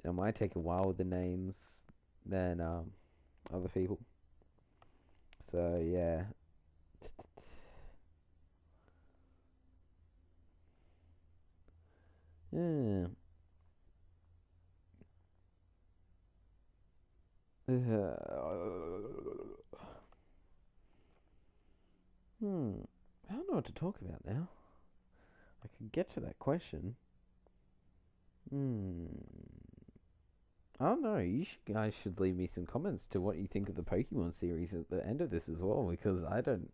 It might take a while with the names than other people. So yeah. Yeah. Hmm. I don't know what to talk about now. I could get to that question. Hmm. I don't know. Guys should leave me some comments to what you think of the Pokemon series at the end of this as well, because I don't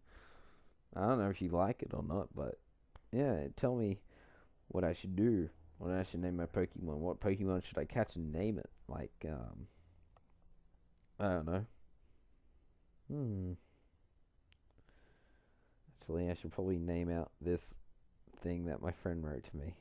know if you like it or not, but yeah, tell me what I should do, what I should name my Pokemon, what Pokemon should I catch and name it? Like, I don't know. Hmm. Actually, I should probably name out this thing that my friend wrote to me.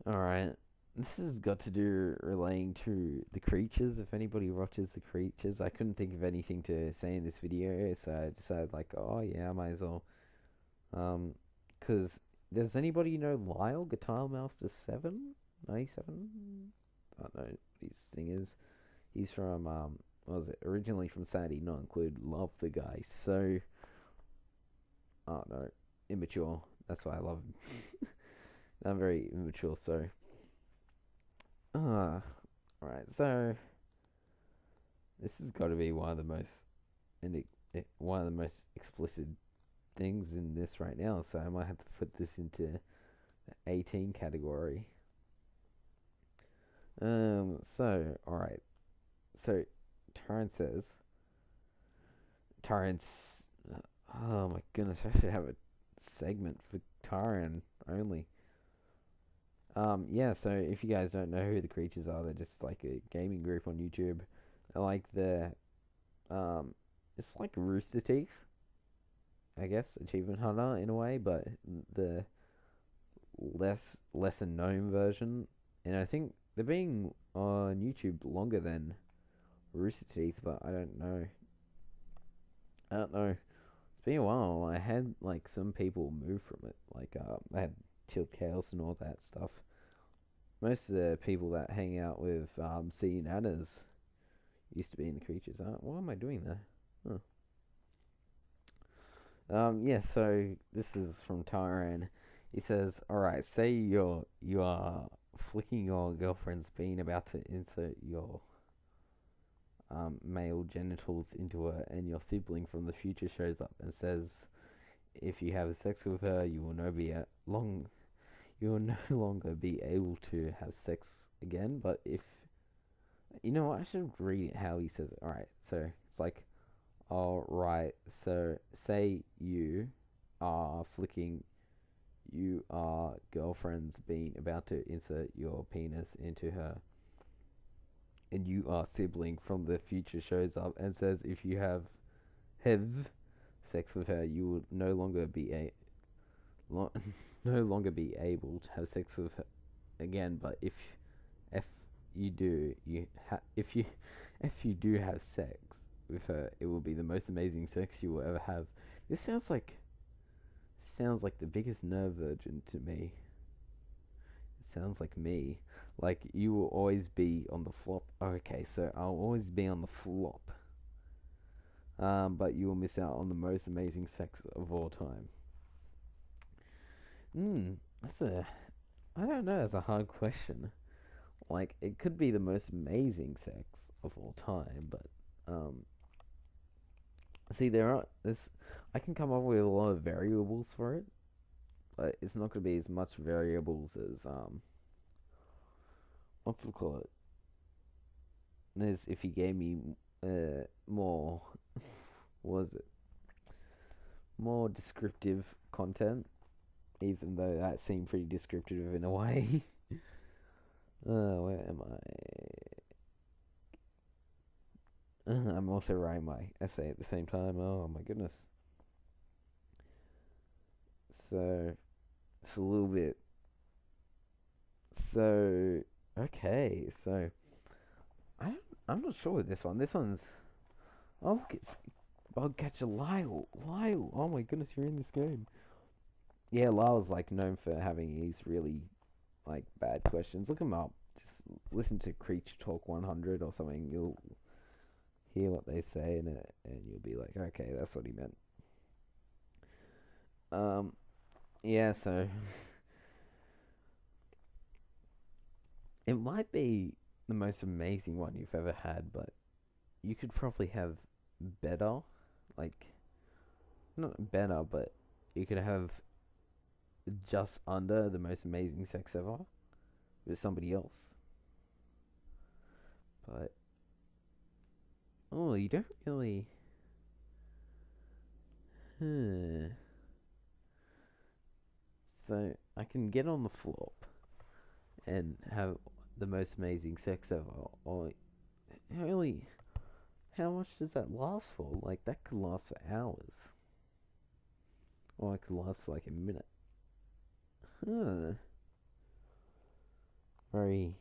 Alright. This has got to do relating to the creatures. If anybody watches the creatures, I couldn't think of anything to say in this video, so I decided, like, oh yeah, I might as well. Because does anybody know Lyle, Guitar Master 7? 97? I don't know what his thing is. He's from, what was it? Originally from Saturday Not Included. Love the guy. So, I don't know. Immature. That's why I love him. I'm very immature, so. Alright, so. This has got to be one of the most. One of the most explicit things in this right now, so I might have to put this into the 18 category. So, alright. So, Torrance. Oh my goodness, I should have a segment for Taran only. Yeah, so if you guys don't know who the creatures are, they're just like a gaming group on YouTube. They're like um, it's like Rooster Teeth, I guess, Achievement Hunter in a way, but the lesser known version. And I think they're being on YouTube longer than Rooster Teeth, but I don't know. I don't know. It's been a while. I had like some people move from it. Like I had Chilled Chaos and all that stuff. Most of the people that hang out with C Nanas used to be in the creatures. What am I doing there? Huh. Yeah. So this is from Tyran. He says, "All right. Say you are flicking your girlfriend's bean about to insert your male genitals into her, and your sibling from the future shows up and says, if you have sex with her, you will no longer be able to have sex again. But if you know what, I should read it how he says it. All right, so it's like, all right. So say you are flicking. You are girlfriend's being about to insert your penis into her, and you are sibling from the future shows up and says if you have sex with her, you will no longer be lo- no longer be able to have sex with her again. But if you do, if you do have sex with her, it will be the most amazing sex you will ever have. This sounds like the biggest nerve virgin to me. It sounds like me. Like you will always be on the flop. Okay, so I'll always be on the flop. But you will miss out on the most amazing sex of all time. That's a. I don't know. That's a hard question. Like, it could be the most amazing sex of all time, but see, there are this. I can come up with a lot of variables for it, but it's not going to be as much variables as what's it call it? As if he gave me more. Was it? more descriptive content, even though that seemed pretty descriptive in a way. Where am I? I'm also writing my essay at the same time. Oh my goodness. So it's a little bit. So okay. So I don't, I'm not sure with this one. This one's. Oh look, it's Bugcatcher Lyle. Lyle. Oh my goodness, you're in this game. Yeah, Lyle's like known for having these really like bad questions. Look him up. Just listen to Creature Talk 100 or something. You'll hear what they say and you'll be like, okay, that's what he meant. Um, yeah. So it might be the most amazing one you've ever had, but you could probably have better, like not better, but you could have just under the most amazing sex ever with somebody else. But oh, you don't really. Huh. So I can get on the flop and have the most amazing sex ever, or really, how much does that last for? Like that could last for hours, or it could last for like a minute. Huh. Very,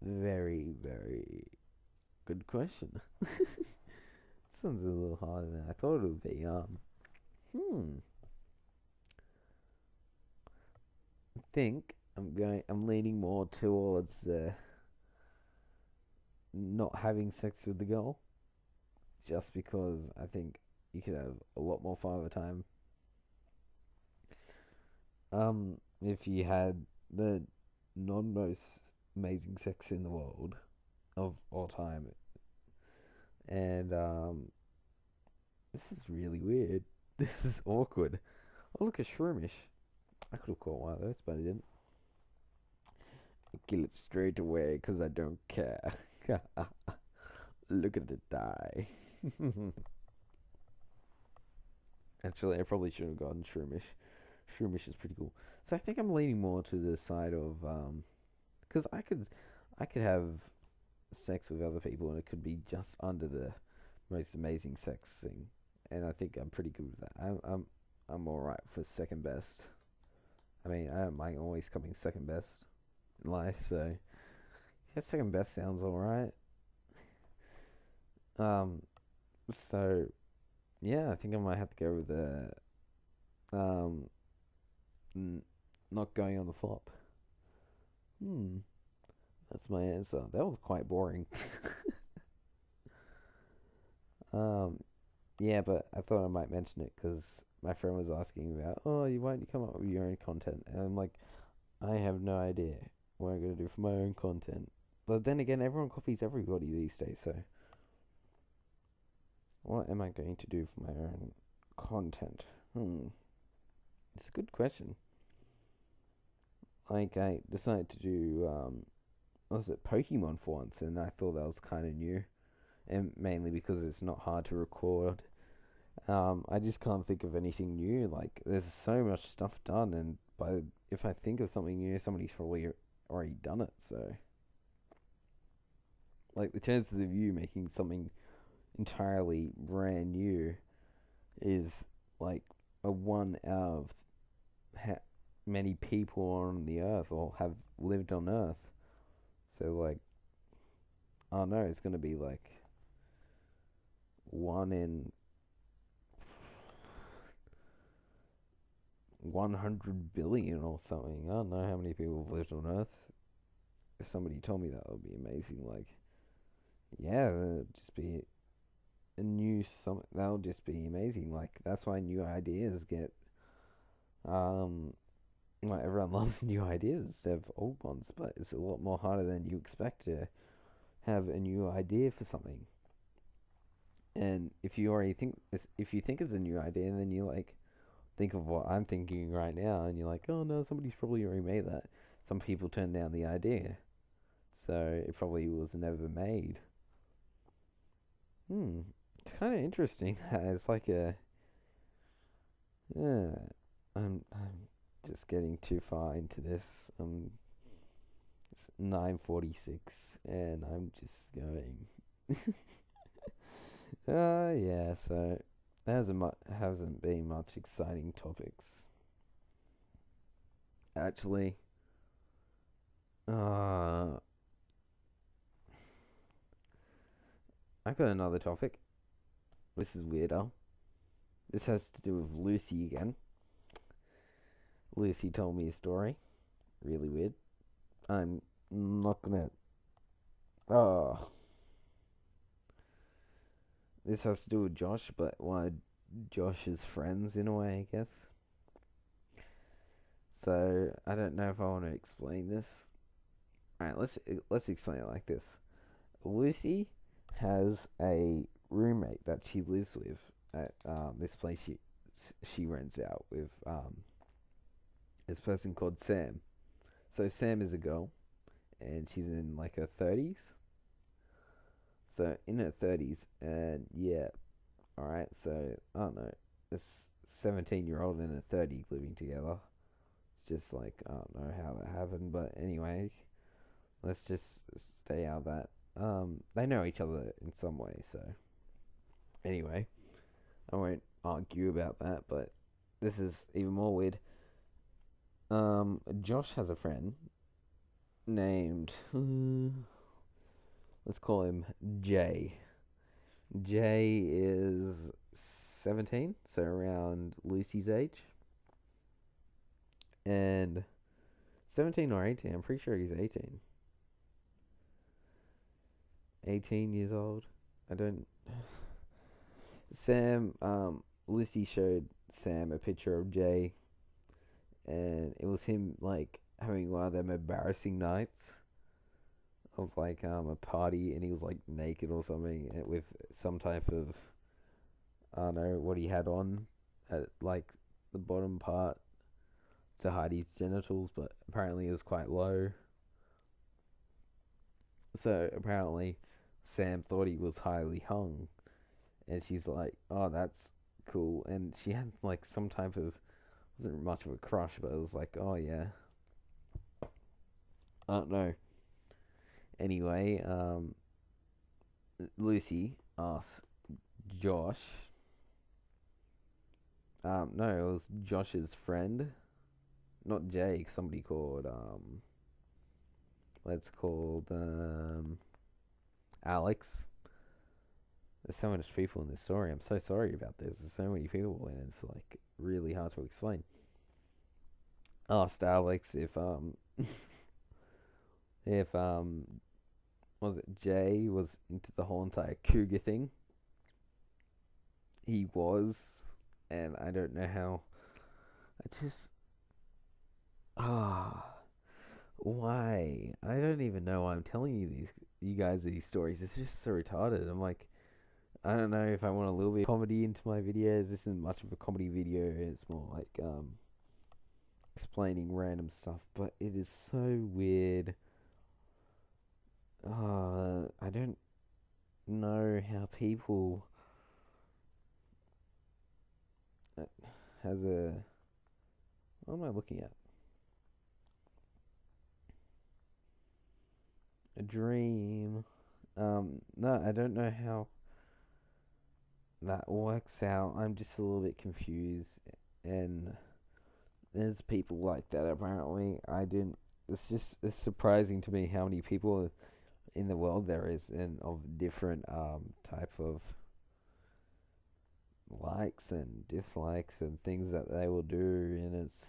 very, very good question. Sounds a little harder than I thought it would be. Hmm. I think I'm leaning more towards not having sex with the girl, just because I think you could have a lot more fun of a time. If you had the non most amazing sex in the world of all time, and this is really weird. This is awkward. Oh look, a shroomish. I could have caught one of those, but I didn't. I kill it straight away because I don't care. Look at it die. Actually, I probably should have gotten shroomish. Shroomish is pretty cool. So I think I'm leaning more to the side of because I could have sex with other people and it could be just under the most amazing sex thing, and I think I'm pretty good with that. I'm all right for second best. I mean, I don't mind always coming second best in life, so yeah, second best sounds all right. Um, so yeah, I think I might have to go with the um n- not going on the flop. Hmm, that's my answer. That was quite boring. Um, yeah, but I thought I might mention it because my friend was asking about, oh, you why don't you come up with your own content? And I'm like, I have no idea what I'm gonna do for my own content. But then again, everyone copies everybody these days, so what am I going to do for my own content? Hmm, it's a good question. Like, I decided to do, what was it, Pokemon for once, and I thought that was kind of new, and mainly because it's not hard to record. I just can't think of anything new. Like, there's so much stuff done, and if I think of something new, somebody's probably already done it. So, like, the chances of you making something entirely brand new is like a one out of ha- many people on the earth or have lived on Earth. So, like, I don't know, it's gonna be like one in 100 billion or something. I don't know how many people have lived on Earth. If somebody told me that would be amazing. Like, yeah, it'd just be a new something. That would just be amazing. Like, that's why new ideas get um. Well, everyone loves new ideas instead of old ones, but it's a lot more harder than you expect to have a new idea for something. And if you think it's a new idea, and then you like think of what I'm thinking right now, and you're like, oh no, somebody's probably already made that. Some people turned down the idea, so it probably was never made. Hmm, it's kind of interesting. It's like a Yeah, I'm just getting too far into this. It's 9:46, and I'm just going. Yeah. So hasn't been much exciting topics. Actually, uh, I got another topic. This is weirder. This has to do with Lucy again. Lucy told me a story. Really weird. I'm not gonna. Oh, this has to do with Josh, but one of Josh's friends in a way, I guess. So I don't know if I want to explain this. All right, let's explain it like this. Lucy has a roommate that she lives with at this place she rents out with this person called Sam. So Sam is a girl, and she's in like her 30s. So in her 30s, and yeah, all right. So I don't know, this 17-year-old and a 30 living together. It's just like I don't know how that happened, but anyway, let's just stay out of that. They know each other in some way, so anyway, I won't argue about that. But this is even more weird. Josh has a friend named let's call him Jay. Jay is 17, so around Lucy's age, and 17 or 18. I'm pretty sure he's 18. 18 years old. I don't. Sam, Lucy showed Sam a picture of Jay, and it was him like having one of them embarrassing nights of like a party, and he was like naked or something with some type of I don't know what he had on at like the bottom part to hide his genitals, but apparently it was quite low. So apparently Sam thought he was highly hung, and she's like, "Oh, that's cool." And she had like some type of wasn't much of a crush, but it was like, "Oh yeah." I don't know. Anyway, Lucy asked Josh. No, it was Josh's friend, not Jake. Somebody called let's call Alex. There's so much people in this story. I'm so sorry about this. There's so many people, and it's like really hard to explain. Asked Alex if was it Jay was into the whole entire cougar thing. He was, and I don't know how. I just ah why? I don't even know why I'm telling you guys these stories. It's just so retarded. I'm like, I don't know if I want a little bit of comedy into my videos. This isn't much of a comedy video. It's more like explaining random stuff, but it is so weird. I don't know how people uh, has a what am I looking at? A dream. No, I don't know how that works out. I'm just a little bit confused, and there's people like that apparently. I didn't. It's surprising to me how many people in the world there is, and of different type of likes and dislikes and things that they will do, and it's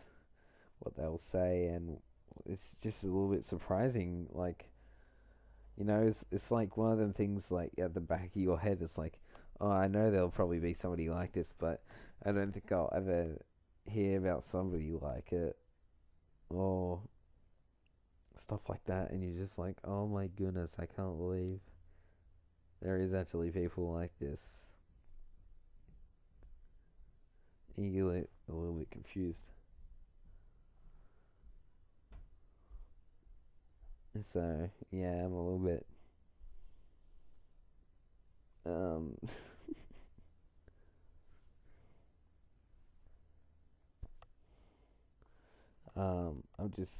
what they'll say, and it's just a little bit surprising. Like it's like one of them things like at the back of your head. It's like, oh, I know there'll probably be somebody like this, but I don't think I'll ever hear about somebody like it or stuff like that. And you're just like, oh my goodness, I can't believe there is actually people like this. And you get a little bit confused. So yeah, I'm a little bit um I'm just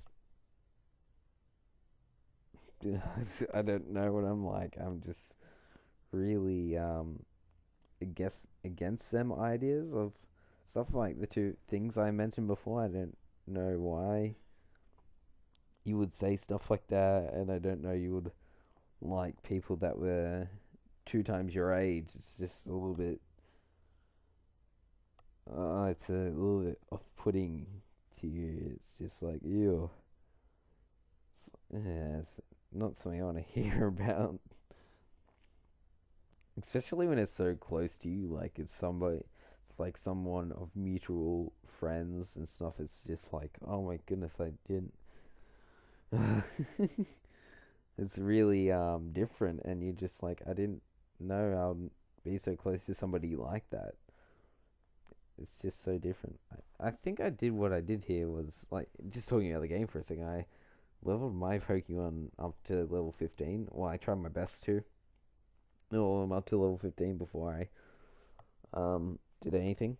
I don't know what I'm like. I'm just really against them ideas of stuff like the two things I mentioned before. I don't know why you would say stuff like that, and I don't know you would like people that were 2 times your age. It's just a little bit. It's a little bit off-putting to you. It's just like ew. Yeah, it's not something I want to hear about. Especially when it's so close to you, like it's like someone of mutual friends and stuff. It's just like, oh my goodness, I didn't. It's really different, and you're just like, I didn't know I'd be so close to somebody like that. It's just so different. I think I did what I did here was like just talking about the game for a second. I leveled my Pokemon up to level 15. Well, I tried my best to. No, I'm up to level 15 before I did anything.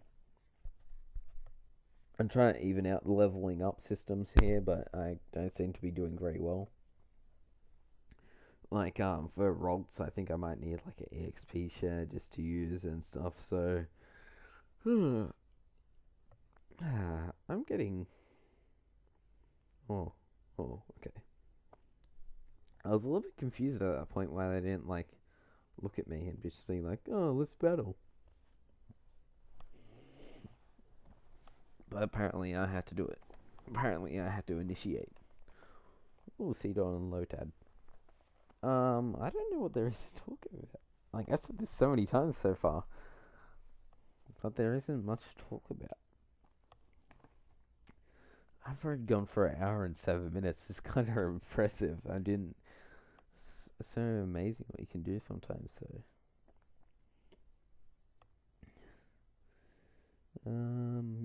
I'm trying to even out the leveling up systems here, but I don't seem to be doing very well. Like for Rolts, I think I might need like an EXP share just to use and stuff. So I'm getting oh okay. I was a little bit confused at that point why they didn't like look at me and just be like, oh, let's battle. But apparently I had to do it. Apparently I had to initiate. Oh, Cedarn and Lotad. I don't know what there is to talk about. Like, I said this so many times so far. But there isn't much to talk about. I've already gone for an hour and 7 minutes. It's kind of impressive. I didn't. It's so amazing what you can do sometimes, so.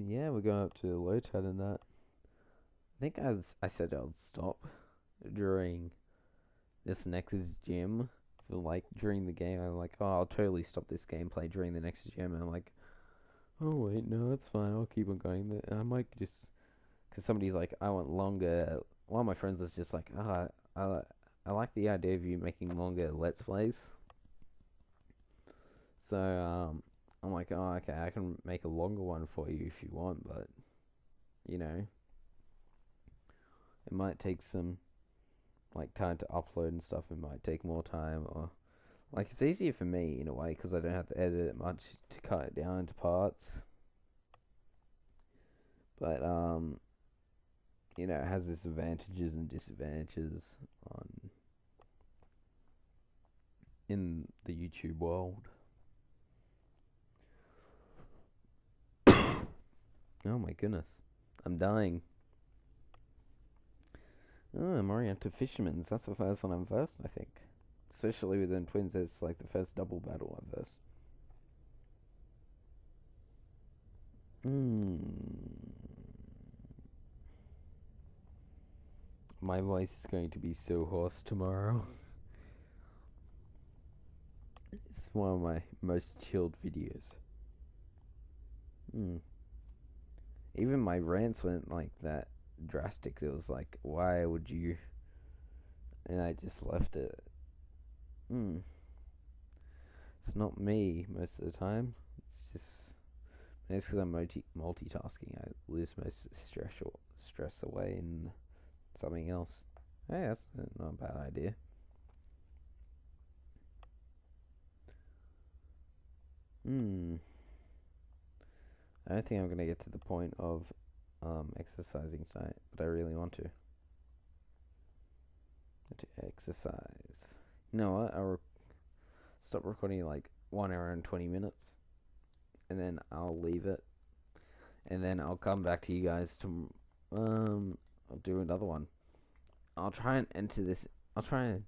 Yeah, we're going up to Lotad and that. I think as I said I'll stop during this next gym. For like during the game, I'm like, oh, I'll totally stop this gameplay during the next gym. And I'm like, oh wait, no, that's fine. I'll keep on going. I might just, cause somebody's like, I want longer. One of my friends is just like, I like the idea of you making longer Let's Plays. So I'm like, oh, okay, I can make a longer one for you if you want, but you know, it might take some like time to upload and stuff. It might take more time, or like it's easier for me in a way because I don't have to edit it much to cut it down into parts. But you know, it has its advantages and disadvantages on in the YouTube world. Oh my goodness, I'm dying. Oh, I'm oriented fishermen's. That's the first one I'm versed, I think. Especially within twins, it's like the first double battle I've versed. My voice is going to be so hoarse tomorrow. It's one of my most chilled videos. Even my rants went like that drastic. It was like, why would you? And I just left it. It's not me most of the time. It's just it's because I'm multitasking. I lose most stress away in something else. Hey, that's not a bad idea. I don't think I'm gonna get to the point of exercising tonight, but I really want to. Exercise. You know what? I'll stop recording like 1 hour and 20 minutes, and then I'll leave it, and then I'll come back to you guys to I'll do another one. I'll try and enter this. I'll try and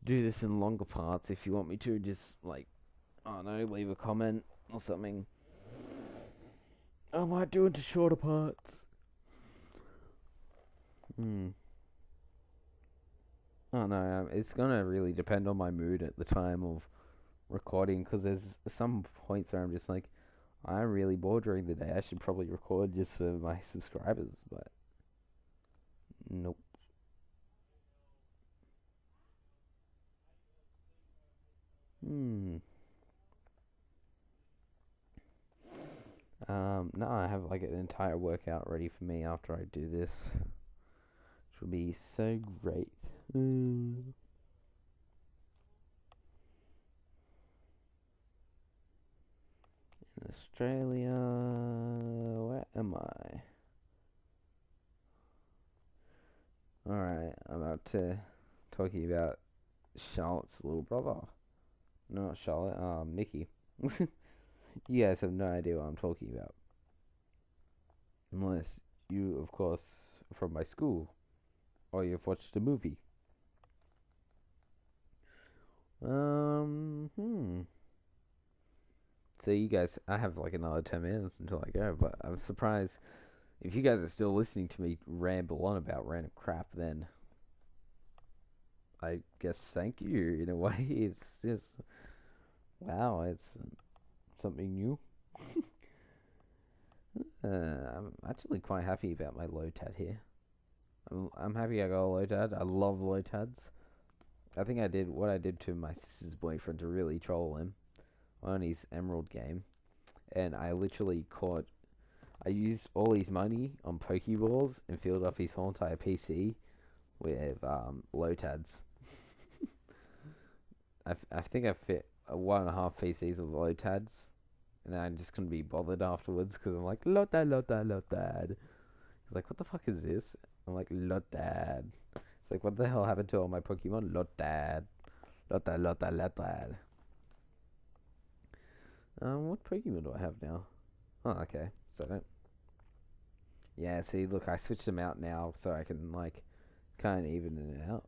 do this in longer parts if you want me to. Just like, I don't know, leave a comment or something. I might do into shorter parts. Oh no, it's gonna really depend on my mood at the time of recording, because there's some points where I'm just like, I'm really bored during the day. I should probably record just for my subscribers, but Nope. Hmm. No, I have like an entire workout ready for me after I do this, which will be so great. In Australia, where am I? Alright, I'm about to talk to you about Charlotte's little brother. No, not Charlotte, Nikki. You guys have no idea what I'm talking about. Unless you, of course, are from my school, or you've watched a movie. Hmm. So you guys, I have like another 10 minutes until I go, but I'm surprised if you guys are still listening to me ramble on about random crap, then I guess thank you in a way. It's just, wow, it's something new. I'm actually quite happy about my low tad here. I'm happy I got a low tad. I love low tads. I think I did what I did to my sister's boyfriend to really troll him on his Emerald game, and I literally caught. I used all his money on Pokeballs and filled up his whole entire PC with low tads. I think I fit 1.5 PCs of low tads, and then I just couldn't be bothered afterwards because I'm like Lotad, Lotad, Lotad. He's like, what the fuck is this? I'm like Lotad. It's like, what the hell happened to all my Pokemon? Lotad, Lotad, Lotad, Lotad. What Pokemon do I have now? Oh, okay. So I don't. Yeah, see, look, I switched them out now so I can like kind of even it out.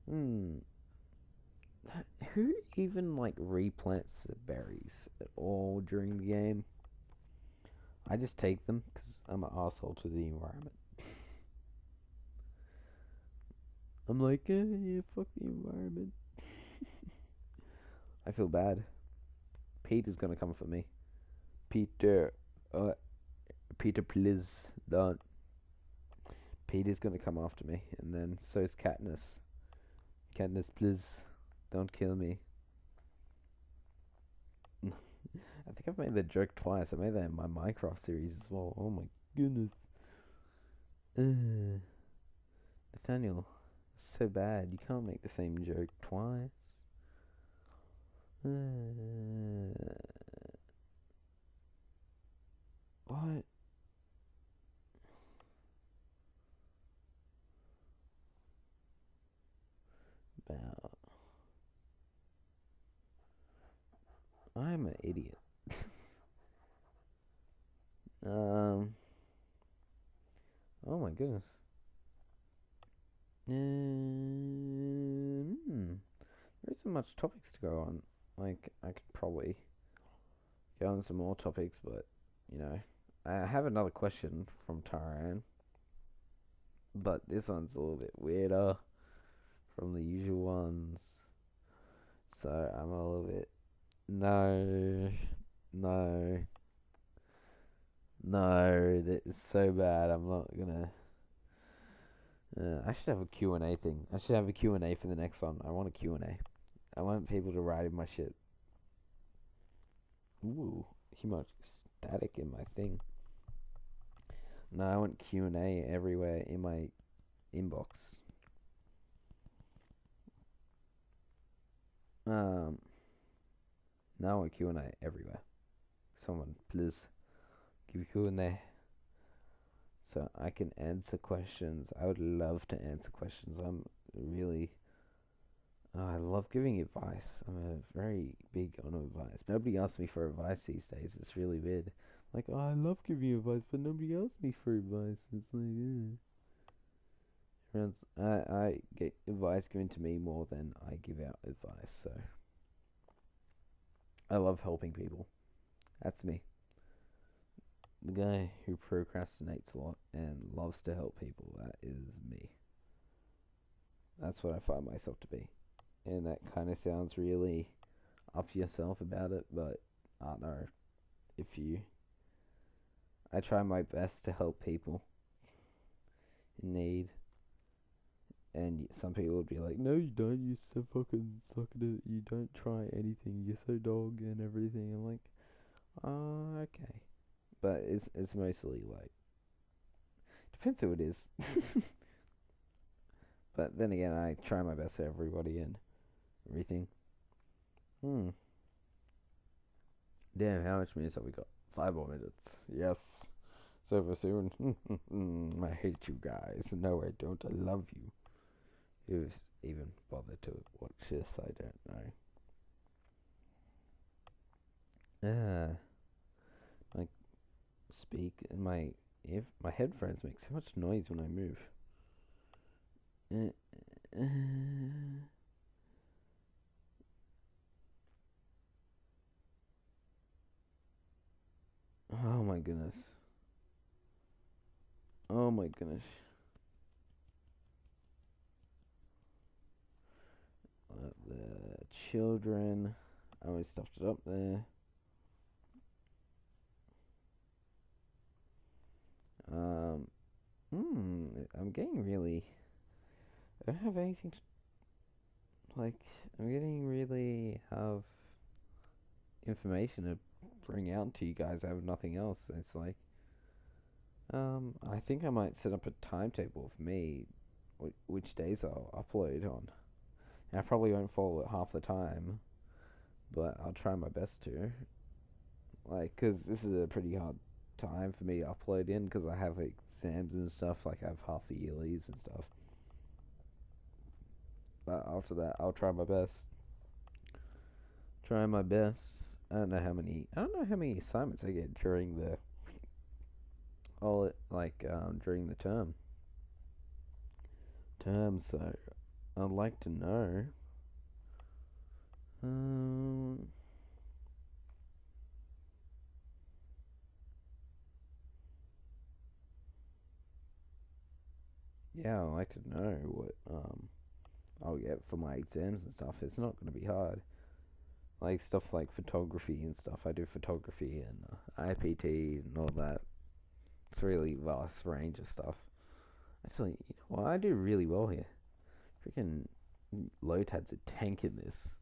Hmm. Who even like replants the berries at all during the game? I just take them because I'm an asshole to the environment. I'm like, yeah, fuck the environment. I feel bad. Peter's gonna come for me. Peter, uh, Peter, please don't. Peter's gonna come after me, and then so's Katniss. Katniss, please don't kill me. I think I've made that joke twice. I made that in my Minecraft series as well. Oh my goodness. Nathaniel, so bad. You can't make the same joke twice. What? About? I'm an idiot. Um. Oh my goodness. There isn't much topics to go on. Like, I could probably go on some more topics, but, you know. I have another question from Taran, but this one's a little bit weirder from the usual ones. So I'm a little bit. No. No. No. That is so bad. I'm not gonna. I should have a Q&A thing. I should have a Q&A for the next one. I want a Q&A. I want people to write in my shit. Ooh, too much static in my thing. No, I want Q&A everywhere in my inbox. Um, no, I want Q&A everywhere. Someone, please, give a Q&A so I can answer questions. I would love to answer questions. I'm really I love giving advice. I'm a very big on advice. Nobody asks me for advice these days. It's really weird. Like, oh, I love giving advice, but nobody asks me for advice. It's like, I get advice given to me more than I give out advice. So I love helping people. That's me. The guy who procrastinates a lot and loves to help people. That is me. That's what I find myself to be. And that kind of sounds really up yourself about it, but I don't know if you. I try my best to help people. in need. And some people would be like, "No, you don't. You so fucking suck at it. You don't try anything. You're so dog and everything." I'm like, "Oh, okay." But it's mostly like depends who it is. But then again, I try my best for everybody and everything. Hmm. Damn, how much minutes have we got? 5 more minutes. Yes. It's over soon. I hate you guys. No, I don't. I love you. Who's even bothered to watch this? I don't know. My speak and my headphones make so much noise when I move. Oh my goodness. Oh my goodness. The children. I always stuffed it up there. Um, I'm getting really. I don't have anything to like. I'm getting really have information to bring out to you guys. I have nothing else. It's like, I think I might set up a timetable for me, which days I'll upload on. And I probably won't follow it half the time, but I'll try my best to. Like, cause this is a pretty hard time for me to upload in, cause I have exams and stuff. Like, I have half the yearlies and stuff. But after that, I'll try my best. Try my best. I don't know how many. I don't know how many assignments I get during the during the term. So I'd like to know. Um, yeah, I'd like to know what I'll get for my exams and stuff. It's not going to be hard. Like stuff like photography and stuff. I do photography and IPT and all that. It's a really vast range of stuff. Actually, you know what? I do really well here. Freaking Lotad's a tank in this.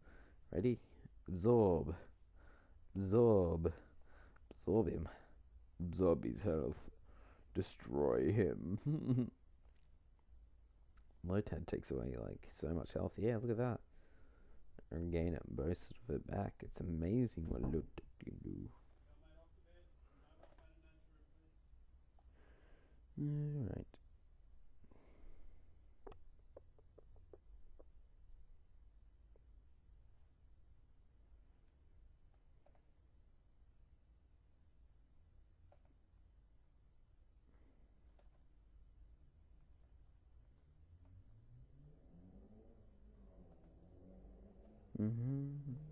Ready? Absorb. Absorb. Absorb him. Absorb his health. Destroy him. Lotad takes away like so much health. Yeah, look at that. And gain it most of it back. It's amazing what Lotad can do. Alright. Mm-hmm.